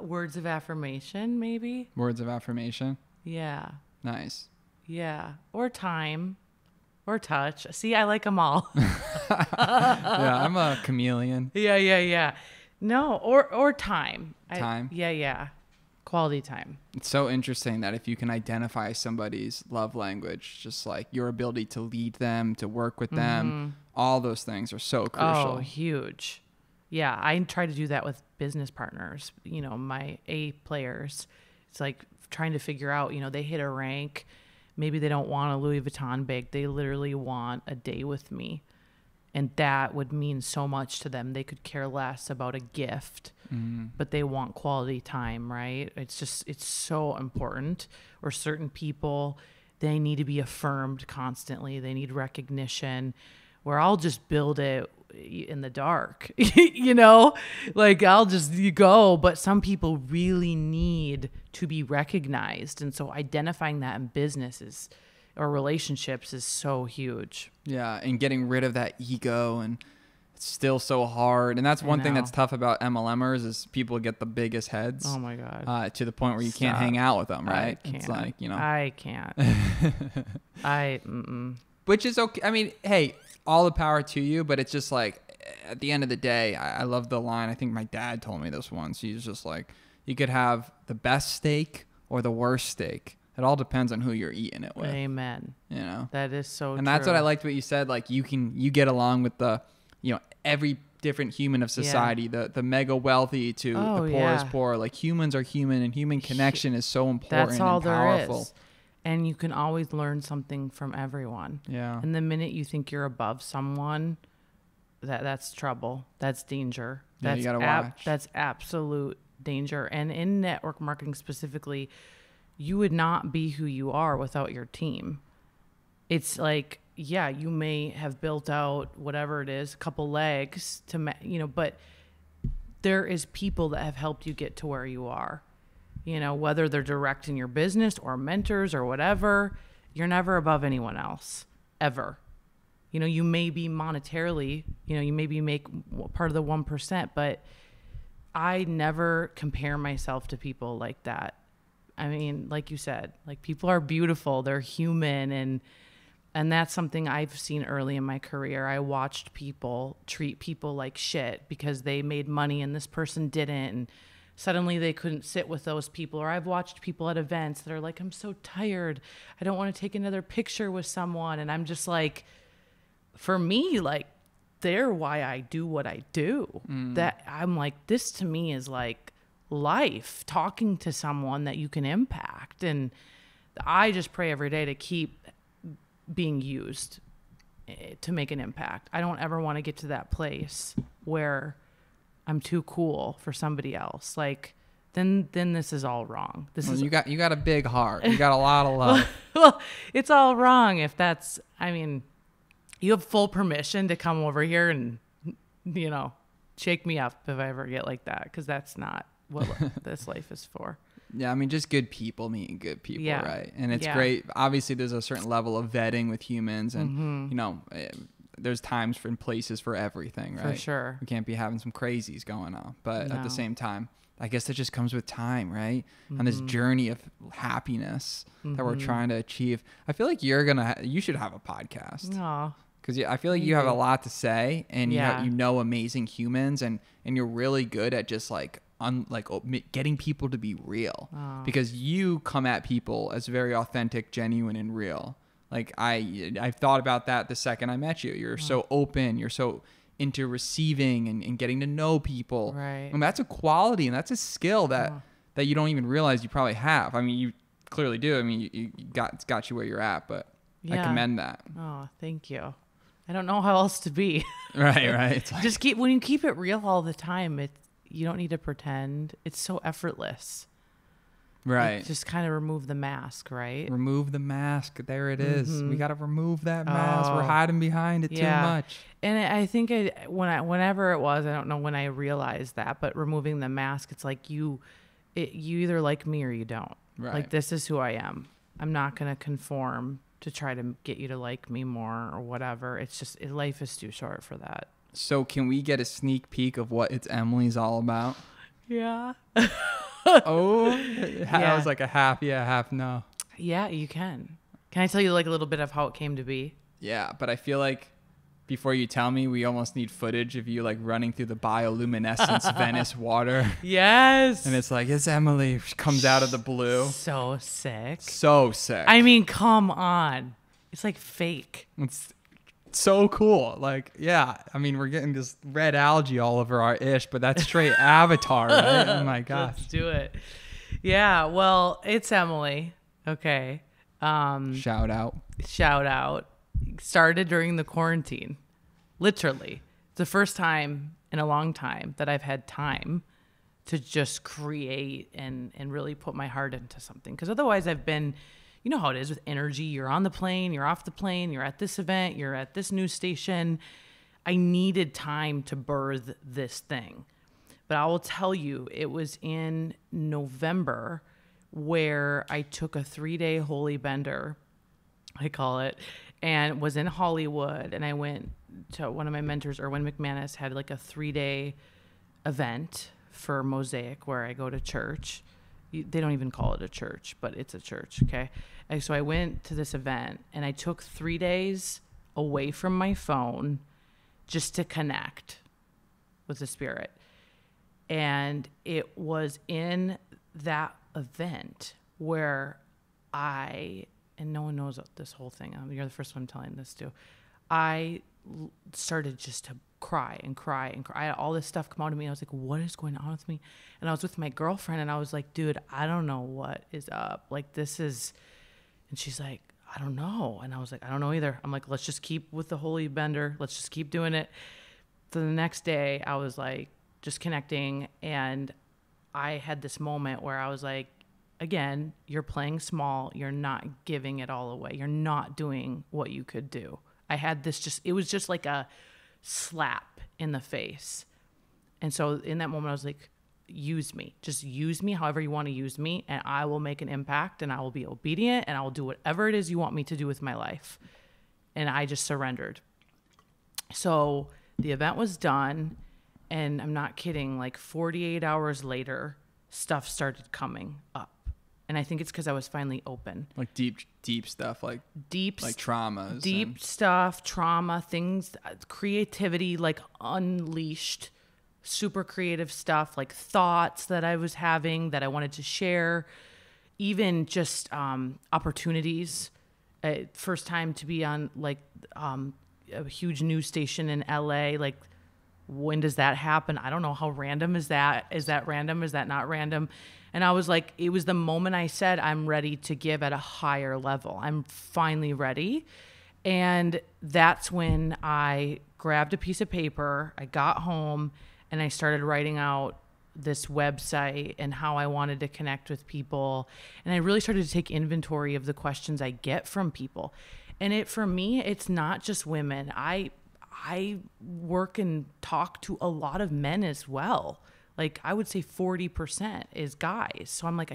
words of affirmation, maybe. Words of affirmation? Yeah. Nice. Yeah. Or time. Or touch. See, I like them all. Yeah, I'm a chameleon. Yeah. No, or time. Time? Yeah. Quality time. It's so interesting that if you can identify somebody's love language, just like your ability to lead them, to work with them, all those things are so crucial. Oh, huge. Yeah, I try to do that with business partners, you know, my A players. It's like trying to figure out, you know, they hit a rank. Maybe they don't want a Louis Vuitton bag. They literally want a day with me. And that would mean so much to them. They could care less about a gift, but they want quality time, right? It's so important. Or certain people, they need to be affirmed constantly. They need recognition, where I'll just build it in the dark, you know, like you go, but some people really need to be recognized. And so identifying that in business or relationships is so huge. Yeah. And getting rid of that ego and it's still so hard. And that's one thing know. that's tough about MLMers is people get the biggest heads. Oh my God. To the point where you can't hang out with them, right? I can't. It's like, you know. I can't. Which is okay. I mean, hey, all the power to you, but it's just like, at the end of the day, I love the line. I think my dad told me this once. He's just like, you could have the best steak or the worst steak. It all depends on who you're eating it with. Amen. You know? That is so true. And that's what I liked what you said. Like, you get along with the, you know, every different human of society, the mega wealthy to the poorest poor. Like, humans are human, and human connection is so important. That's all and powerful. there is. And you can always learn something from everyone. Yeah. And the minute you think you're above someone, that's trouble. That's danger. Yeah, you gotta watch. That's absolute danger. And in network marketing specifically, you would not be who you are without your team. It's like, yeah, you may have built out whatever it is, a couple legs to, you know, but there is people that have helped you get to where you are. You know, whether they're directing your business or mentors or whatever, you're never above anyone else, ever. You know, you may be monetarily, you know, you maybe make part of the 1%, but I never compare myself to people like that. I mean, like you said, like, people are beautiful, they're human, and that's something I've seen early in my career. I watched people treat people like shit because they made money and this person didn't, and suddenly they couldn't sit with those people. Or I've watched people at events that are like, I'm so tired, I don't want to take another picture with someone. And I'm just like, for me, like, they're why I do what I do. That I'm like, this to me is like life, talking to someone that you can impact. And I just pray every day to keep being used to make an impact. I don't ever want to get to that place where I'm too cool for somebody else. Like, then this is all wrong. You got a big heart. You got a lot of love. Well, it's all wrong if that's, I mean, you have full permission to come over here and, you know, shake me up if I ever get like that, because that's not what this life is for. Yeah, I mean, just good people meeting good people, right? And it's Yeah. great. Obviously, there's a certain level of vetting with humans, and, you know, there's times and places for everything, right? For sure. We can't be having some crazies going on. But at the No. same time, I guess that just comes with time, right? On this journey of happiness that we're trying to achieve. I feel like you should have a podcast. Aw. Because I feel like you have a lot to say, and you know amazing humans, and you're really good at just like getting people to be real. Because you come at people as very authentic, genuine, and real. Like, I thought about that the second I met you. You're so open. You're so into receiving and getting to know people. Right. And that's a quality, and that's a skill that you don't even realize you probably have. I mean, you clearly do. I mean, it's got you where you're at, but I commend that. Oh, thank you. I don't know how else to be. Right. It's like, Just when you keep it real all the time, you don't need to pretend. It's so effortless. right. Like, just kind of remove the mask, right? Remove the mask. There it is. We got to remove that mask. We're hiding behind it too much. And I think whenever it was, I don't know when I realized that, but removing the mask, it's like you either like me or you don't. Right. Like, this is who I am. I'm not going to conform to try to get you to like me more or whatever. It's just, life is too short for that. So can we get a sneak peek of what It's Emily's all about? Yeah. Oh, that was like a half half no. Yeah, you can. Can I tell you like a little bit of how it came to be? Yeah, but I feel like before you tell me, we almost need footage of you like running through the bioluminescence Venice water. Yes. And it's like, it's Emily. She comes out of the blue. So sick. So sick. I mean, come on. It's like fake. It's so cool. Like, yeah. I mean, we're getting this red algae all over our ish, but that's straight Avatar, right? Oh my gosh. Let's do it. Yeah. Well, it's Emily. Okay. Shout out. Started during the quarantine. Literally. It's the first time in a long time that I've had time to just create and really put my heart into something. Because otherwise I've been, you know how it is with energy. You're on the plane, you're off the plane, you're at this event, you're at this news station. I needed time to birth this thing. But I will tell you, it was in November where I took a 3-day holy bender, I call it, and was in Hollywood. And I went to one of my mentors, Erwin McManus, had like a 3-day event for Mosaic where I go to church. They don't even call it a church, but it's a church. Okay. And so I went to this event and I took 3 days away from my phone just to connect with the Spirit. And it was in that event where and no one knows this whole thing. You're the first one I'm telling this to. I started just to cry and cry and cry. I had all this stuff come out of me. I was like, what is going on with me? And I was with my girlfriend and I was like, dude, I don't know what is up. Like, this is, and she's like, I don't know. And I was like, I don't know either. I'm like, let's just keep with the holy bender. Let's just keep doing it. So the next day I was like, just connecting. And I had this moment where I was like, again, you're playing small. You're not giving it all away. You're not doing what you could do. I had this it was just like a slap in the face. And so in that moment, I was like, use me. Just use me however you want to use me, and I will make an impact, and I will be obedient, and I will do whatever it is you want me to do with my life. And I just surrendered. So the event was done, and I'm not kidding, like 48 hours later, stuff started coming up. And I think it's because I was finally open. Like deep stuff, like traumas. Deep stuff, trauma, things, creativity, like unleashed, super creative stuff, like thoughts that I was having that I wanted to share, even just opportunities. First time to be on like a huge news station in LA. Like, when does that happen? I don't know. How random is that? Is that random? Is that not random? And I was like, it was the moment I said, I'm ready to give at a higher level. I'm finally ready. And that's when I grabbed a piece of paper, I got home, and I started writing out this website and how I wanted to connect with people. And I really started to take inventory of the questions I get from people. And for me, it's not just women. I work and talk to a lot of men as well. Like, I would say 40% is guys. So I'm like,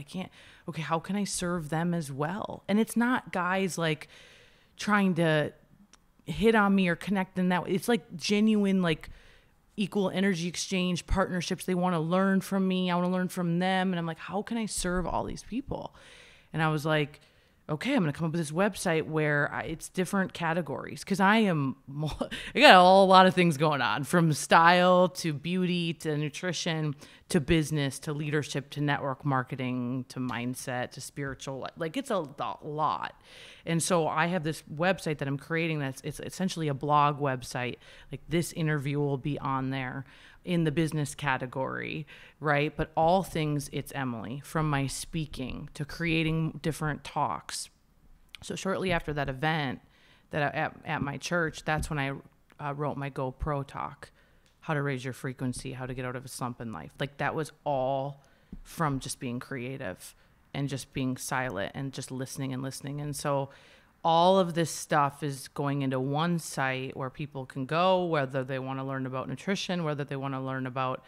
how can I serve them as well? And it's not guys like trying to hit on me or connect in that way. It's like genuine, like equal energy exchange partnerships. They want to learn from me. I want to learn from them. And I'm like, how can I serve all these people? And I was like, okay, I'm going to come up with this website where it's different categories, because I got a lot of things going on, from style to beauty to nutrition to business to leadership to network marketing to mindset to spiritual. Like, it's a lot. And so I have this website that I'm creating it's essentially a blog website. Like, this interview will be on there in the business category, right? But all things, it's Emily, from my speaking to creating different talks. So shortly after that event at my church, that's when I wrote my GoPro talk, how to raise your frequency, how to get out of a slump in life. Like, that was all from just being creative and just being silent and just listening. And so all of this stuff is going into one site where people can go, whether they want to learn about nutrition, whether they want to learn about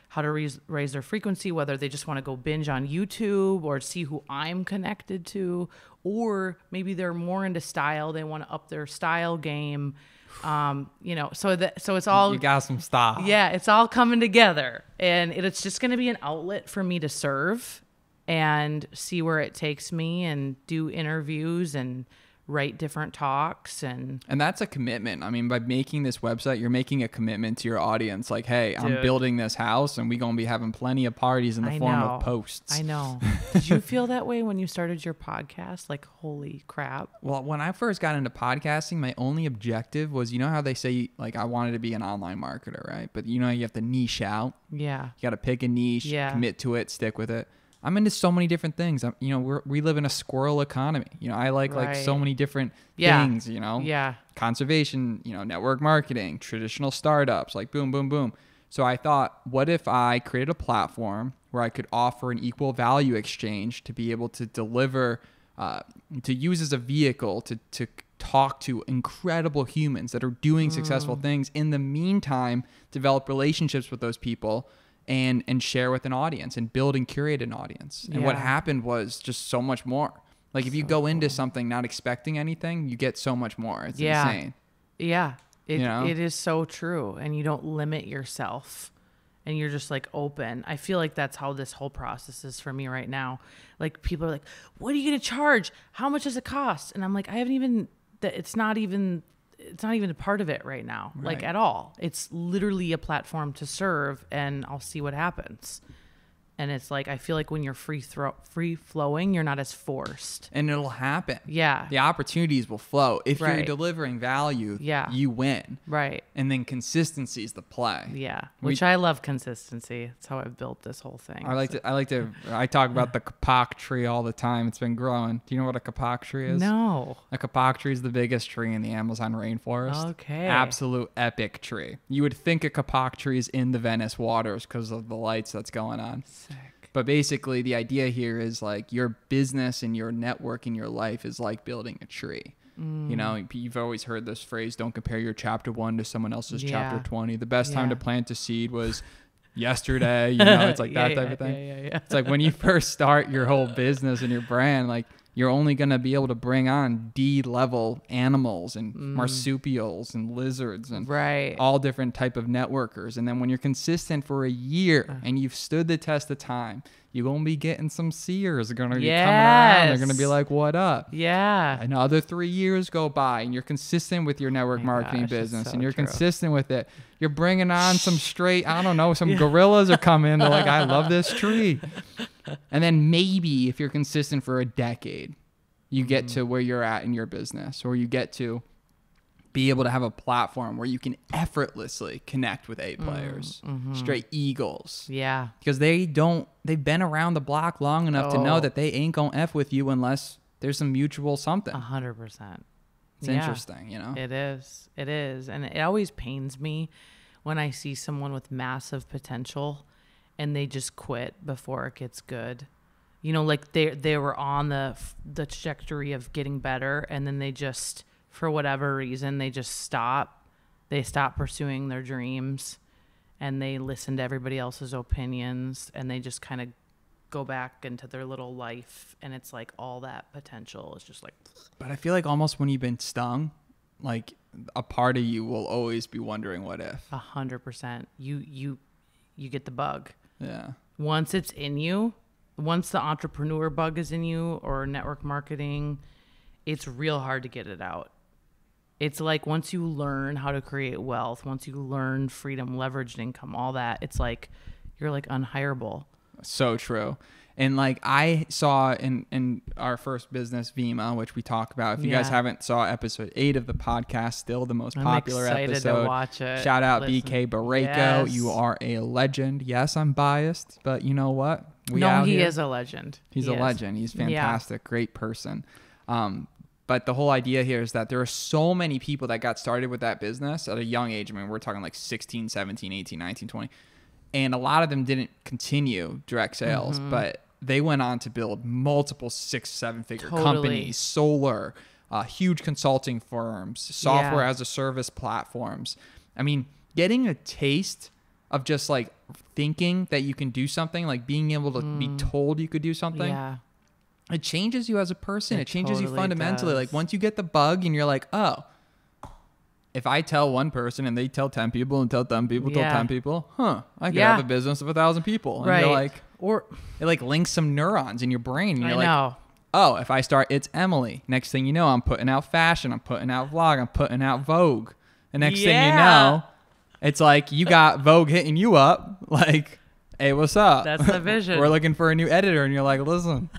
how to raise their frequency, whether they just want to go binge on YouTube or see who I'm connected to, or maybe they're more into style. They want to up their style game. So it's all, you got some style. Yeah. It's all coming together, and it's just going to be an outlet for me to serve and see where it takes me, and do interviews and write different talks. And that's a commitment. I mean, by making this website, you're making a commitment to your audience. Like, hey, I'm building this house, and we're going to be having plenty of parties in the form of posts. I know. Did you feel that way when you started your podcast? Like, holy crap. Well, when I first got into podcasting, my only objective was, you know how they say, like, I wanted to be an online marketer, right? But you have to niche out. Yeah. You got to pick a niche, commit to it, stick with it. I'm into so many different things. We live in a squirrel economy. I like so many different things, Yeah. Conservation, network marketing, traditional startups, like boom, boom, boom. So I thought, what if I created a platform where I could offer an equal value exchange to be able to deliver, to use as a vehicle to talk to incredible humans that are doing successful things. In the meantime, develop relationships with those people, and share with an audience and build and curate an audience. And what happened was just so much more. Like if you go into something not expecting anything, you get so much more. It's insane. Yeah. It is so true. And you don't limit yourself. And you're just like open. I feel like that's how this whole process is for me right now. Like people are like, what are you going to charge? How much does it cost? And I'm like, it's not even a part of it right now, like at all. It's literally a platform to serve, and I'll see what happens. And it's like, I feel like when you're free flowing, you're not as forced. And it'll happen. Yeah. The opportunities will flow. If you're delivering value, you win. Right. And then consistency is the play. Yeah. Which I love consistency. That's how I've built this whole thing. I talk about the kapok tree all the time. It's been growing. Do you know what a kapok tree is? No. A kapok tree is the biggest tree in the Amazon rainforest. Okay. Absolute epic tree. You would think a kapok tree is in the Venice waters because of the lights that's going on. Sick. But basically the idea here is like your business and your network in your life is like building a tree. You know, you've always heard this phrase, don't compare your chapter 1 to someone else's chapter 20. The best time to plant a seed was yesterday. You know, it's like that type of thing. It's like when you first start your whole business and your brand, like you're only going to be able to bring on D-level animals and marsupials and lizards and all different type of networkers. And then when you're consistent for a year and you've stood the test of time, you're going to be getting some seers are going to be coming around. They're going to be like, what up? Yeah. Another 3 years go by and you're consistent with your network marketing business and you're consistent with it. You're bringing on some straight, I don't know, some gorillas are coming. They're like, I love this tree. And then maybe if you're consistent for a decade, you get to where you're at in your business, or you get to be able to have a platform where you can effortlessly connect with A players, straight eagles. Yeah. Because they've been around the block long enough to know that they ain't going to F with you unless there's some mutual something. 100%. It's interesting, you know? It is. It is. And it always pains me when I see someone with massive potential and they just quit before it gets good. You know, like they were on the trajectory of getting better, and then they just, for whatever reason, they just stop. They stop pursuing their dreams, and they listen to everybody else's opinions, and they just kind of go back into their little life, and it's like all that potential is just like. But I feel like almost when you've been stung, like a part of you will always be wondering what if. 100%. You get the bug. Yeah. Once it's in you, once the entrepreneur bug is in you or network marketing, it's real hard to get it out. It's like once you learn how to create wealth, once you learn freedom, leveraged income, all that, it's like you're like unhireable. So true. And like I saw in our first business, Vima, which we talk about. If you guys haven't saw episode 8 of the podcast, still the most popular episode. To watch it. Shout out BK Barreco. Yes. You are a legend. Yes, I'm biased, but you know what? He is a legend. He's a legend. He's fantastic. Great person. But the whole idea here is that there are so many people that got started with that business at a young age. I mean, we're talking like 16, 17, 18, 19, 20. And a lot of them didn't continue direct sales, but they went on to build multiple 6-7-figure companies, solar, huge consulting firms, software as a service platforms. I mean, getting a taste of just like thinking that you can do something, like being able to be told you could do something. It changes you as a person. It changes you fundamentally. Like once you get the bug and you're like, oh, if I tell one person and they tell 10 people and tell 10 people, tell 10 people, I could have a business of 1,000 people. And you're like, or it like links some neurons in your brain. And you're like, oh, if I start, it's Emily. Next thing you know, I'm putting out fashion. I'm putting out vlog. I'm putting out Vogue. And next thing you know, it's like you got Vogue hitting you up. Like, hey, what's up? That's the vision. We're looking for a new editor. And you're like, listen,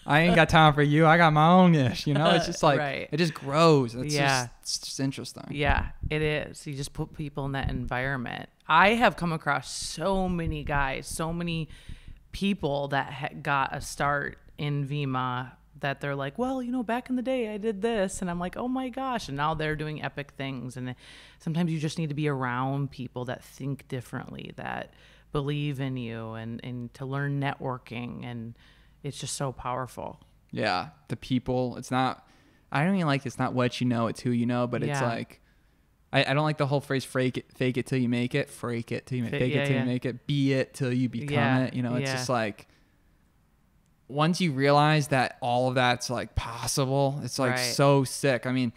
I ain't got time for you. I got my own ish. You know, it's just like, it just grows. It's just interesting. Yeah, it is. You just put people in that environment. I have come across so many guys, so many people that got a start in Vima that they're like, well, you know, back in the day I did this. And I'm like, oh my gosh. And now they're doing epic things. And sometimes you just need to be around people that think differently, that believe in you, and to learn networking. And it's just so powerful. Yeah. The people, it's not, I don't even like, it's not what you know, it's who you know, but it's like, I don't like the whole phrase, fake it till you make it, fake it till you make it, you make it, be it till you become it. You know, it's just like, once you realize that all of that's like possible, it's like so sick. I mean,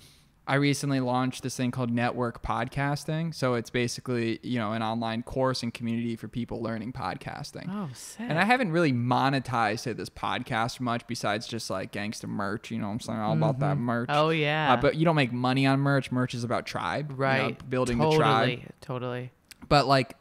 I recently launched this thing called network podcasting. So it's basically, you know, an online course and community for people learning podcasting. Oh, sick. And I haven't really monetized this podcast much besides just like gangsta merch. You know what I'm saying? All about that merch. Oh, yeah. But you don't make money on merch. Merch is about tribe. Right. You know, building the tribe. Totally. But like,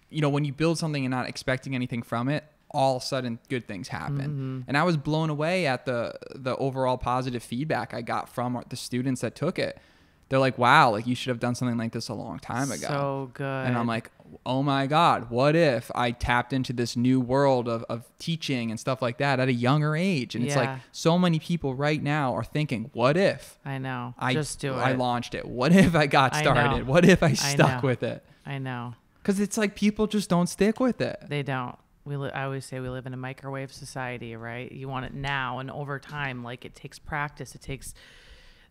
you know, when you build something and not expecting anything from it, all of a sudden good things happen. And I was blown away at the overall positive feedback I got from the students that took it. They're like, wow, like you should have done something like this a long time ago. So good. And I'm like, oh my God, what if I tapped into this new world of teaching and stuff like that at a younger age? And it's like so many people right now are thinking, what if? I know. Just do it. I launched it. What if I got started? What if I stuck with it? I know. Because it's like people just don't stick with it. They don't. I always say we live in a microwave society, right? You want it now, and over time, like it takes practice. It takes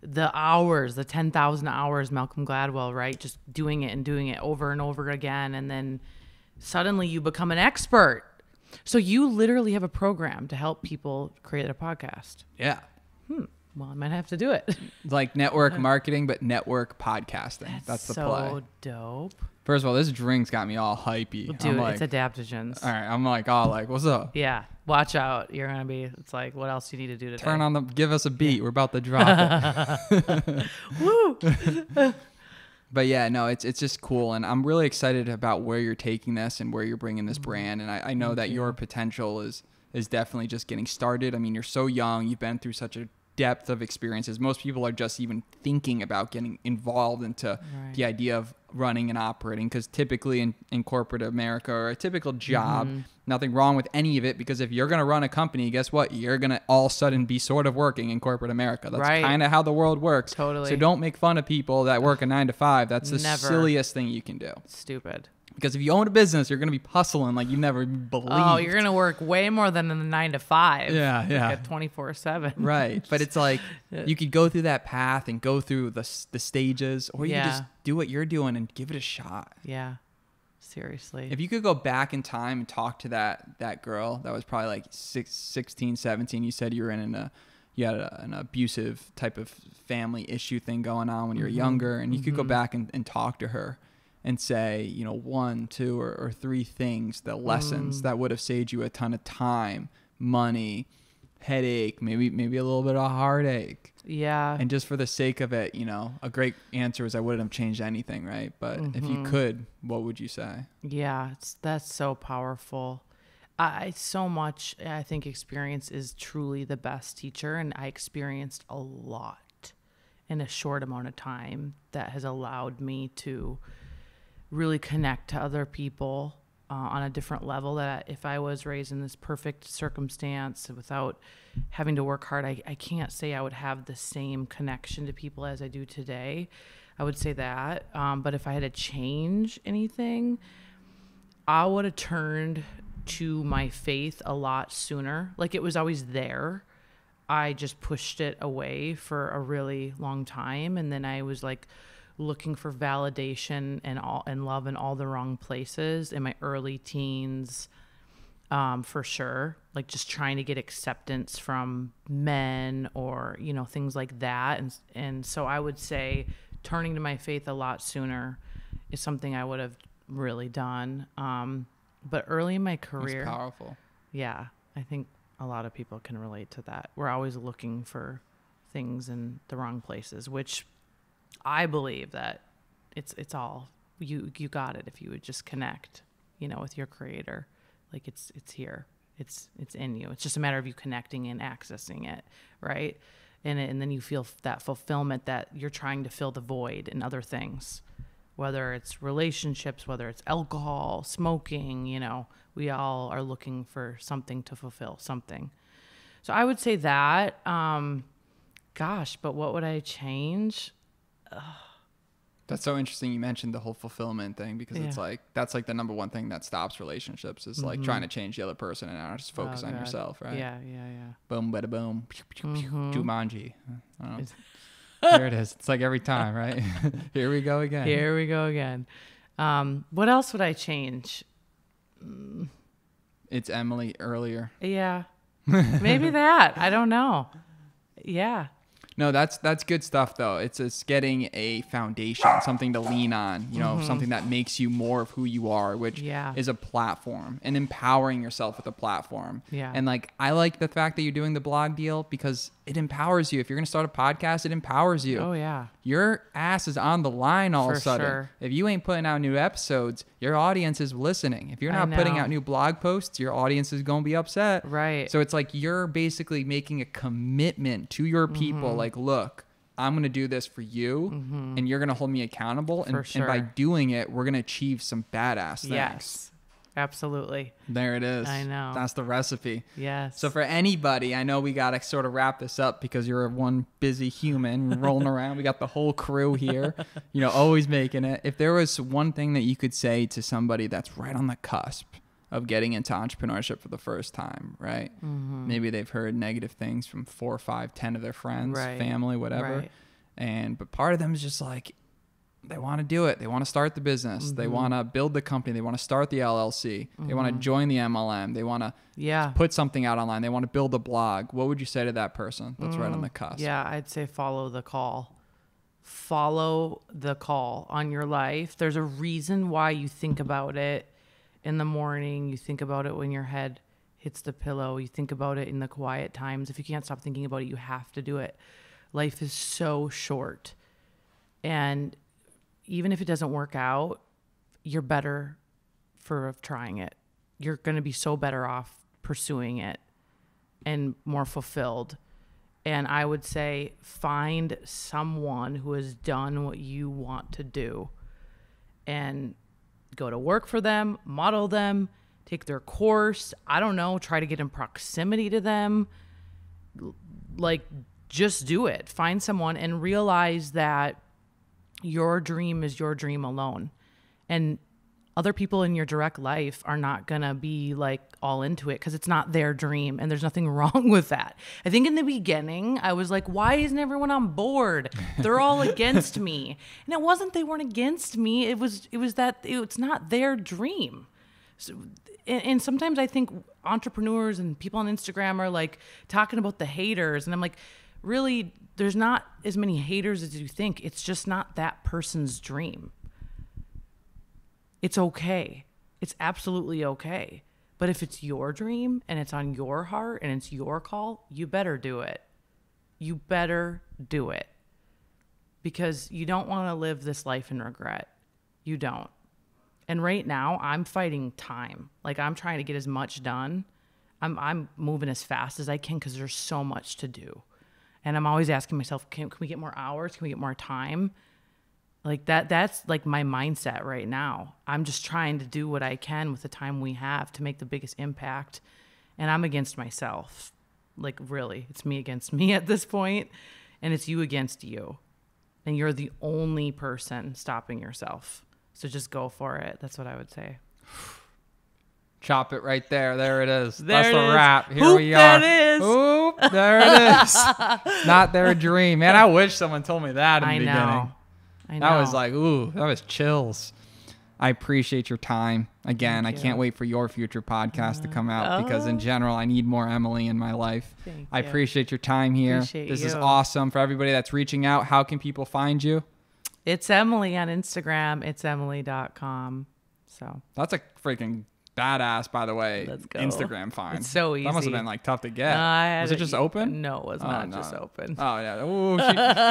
the hours, the 10,000 hours, Malcolm Gladwell, right? Just doing it over and over again. And then suddenly you become an expert. So you literally have a program to help people create a podcast. Yeah. Well, I might have to do it. Like network marketing, but network podcasting. That's the play. So dope. First of all, this drink's got me all hypey. Dude, it's adaptogens. All right, I'm like, oh, like, what's up? Yeah, watch out. You're gonna be. It's like, what else do you need to do today? Give us a beat. We're about to drop it. Woo! But yeah, no, it's just cool, and I'm really excited about where you're taking this and where you're bringing this brand. And I know that your potential is definitely just getting started. I mean, you're so young. You've been through such a depth of experiences. Most people are just even thinking about getting involved into the idea of running and operating, because typically in corporate America or a typical job, nothing wrong with any of it, because if you're going to run a company, guess what? You're going to all of a sudden be sort of working in corporate America. That's kind of how the world works. Totally. So don't make fun of people that work a 9 to 5. That's the silliest thing you can do. Stupid. Because if you own a business, you're going to be hustling like you never believed. Oh, you're going to work way more than in the 9 to 5. Yeah, yeah. Like 24/7. Right. But it's like you could go through that path and go through the stages, or you could just do what you're doing and give it a shot. Yeah. Seriously. If you could go back in time and talk to that girl that was probably like 16, 17, you said you were you had an abusive type of family issue thing going on when you were younger, and you could go back and talk to her and say, you know, 1, 2, or 3 things, the lessons that would have saved you a ton of time, money, headache, maybe a little bit of heartache. Yeah. And just for the sake of it, you know, a great answer is I wouldn't have changed anything, right? But if you could, what would you say? Yeah, that's so powerful. So much, I think experience is truly the best teacher, and I experienced a lot in a short amount of time that has allowed me to really connect to other people on a different level, that if I was raised in this perfect circumstance without having to work hard, I can't say I would have the same connection to people as I do today. I would say that. But if I had to change anything, I would have turned to my faith a lot sooner. Like, it was always there. I just pushed it away for a really long time. And then I was like looking for validation and love in all the wrong places in my early teens, for sure. Like just trying to get acceptance from men or, you know, things like that. And so I would say turning to my faith a lot sooner is something I would have really done. But early in my career, that's powerful. Yeah, I think a lot of people can relate to that. We're always looking for things in the wrong places, which I believe that it's all you got it if you would just connect, you know, with your creator. Like it's here, it's in you. It's just a matter of you connecting and accessing it, right? And then you feel that fulfillment that you're trying to fill the void in other things, whether it's relationships, whether it's alcohol, smoking. You know, we all are looking for something to fulfill something. So I would say that. Gosh, but what would I change? That's so interesting. You mentioned the whole fulfillment thing, because it's like, that's like the number one thing that stops relationships is like trying to change the other person and not just focus on yourself, right? Yeah. Boom, bada boom. Jumanji. I don't know. There it is. It's like every time, right? Here we go again. What else would I change? It's Emily earlier. Yeah. Maybe that. I don't know. Yeah. No, that's good stuff though. It's getting a foundation, something to lean on, you know, something that makes you more of who you are, which is a platform, and empowering yourself with a platform. Yeah. And like, I like the fact that you're doing the blog deal because it empowers you. If you're going to start a podcast, it empowers you. Oh yeah. Your ass is on the line all of a sudden. Sure. If you ain't putting out new episodes, your audience is listening. If you're not putting out new blog posts, your audience is going to be upset. Right. So it's like you're basically making a commitment to your people. Like, look, I'm going to do this for you, and you're going to hold me accountable. And by doing it, we're going to achieve some badass things. Yes. Absolutely. There it is. I know. That's the recipe. Yes. So for anybody, I know we got to sort of wrap this up because you're one busy human rolling around. We got the whole crew here, you know, always making it. If there was one thing that you could say to somebody that's right on the cusp of getting into entrepreneurship for the first time, right? Maybe they've heard negative things from 4, 5, 10 of their friends, family, whatever. But part of them is just like, they want to do it. They want to start the business. They want to build the company. They want to start the LLC. They want to join the MLM. They want to put something out online. They want to build a blog. What would you say to that person that's right on the cusp? Yeah, I'd say follow the call. Follow the call on your life. There's a reason why you think about it in the morning. You think about it when your head hits the pillow. You think about it in the quiet times. If you can't stop thinking about it, you have to do it. Life is so short. And even if it doesn't work out, you're better for trying it. You're going to be so better off pursuing it and more fulfilled. And I would say find someone who has done what you want to do and go to work for them, model them, take their course. I don't know, try to get in proximity to them. Like, just do it. Find someone and realize that your dream is your dream alone. And other people in your direct life are not going to be like all into it because it's not their dream, and there's nothing wrong with that. I think in the beginning, I was like, why isn't everyone on board? They're all against me. And it wasn't they weren't against me. It was that it's not their dream. So, and sometimes I think entrepreneurs and people on Instagram are like talking about the haters. And I'm like, really, there's not as many haters as you think. It's just not that person's dream. It's okay. It's absolutely okay. But if it's your dream and it's on your heart and it's your call, you better do it. You better do it. Because you don't want to live this life in regret. You don't. And right now, I'm fighting time. Like, I'm trying to get as much done. I'm moving as fast as I can because there's so much to do. And I'm always asking myself, can we get more hours? Can we get more time? Like that's like my mindset right now. I'm just trying to do what I can with the time we have to make the biggest impact. And I'm against myself. Like, really, it's me against me at this point, and it's you against you. And you're the only person stopping yourself. So just go for it. That's what I would say. Chop it right there. There it is. There That's it the is. wrap. Here Hoop, we are. that is. Oop, there it is. Not their dream. Man, I wish someone told me that in the beginning. I know. That was like, ooh, that was chills. I appreciate your time. Again, I can't wait for your future podcast to come out because in general, I need more Emily in my life. I appreciate your time here. This is awesome. For everybody that's reaching out, how can people find you? It's Emily on Instagram. It's Emily.com. So that's a freaking badass, by the way. Let's go. Instagram find. It's so easy. That must have been like tough to get. Was it just open? No, it was not just open. Oh yeah. Ooh,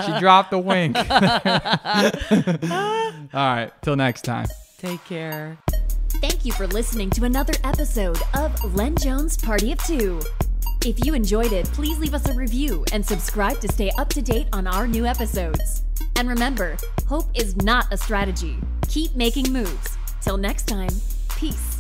she dropped the wink. All right. Till next time. Take care. Thank you for listening to another episode of Len Jones Party of Two. If you enjoyed it, please leave us a review and subscribe to stay up to date on our new episodes. And remember, hope is not a strategy. Keep making moves. Till next time, peace.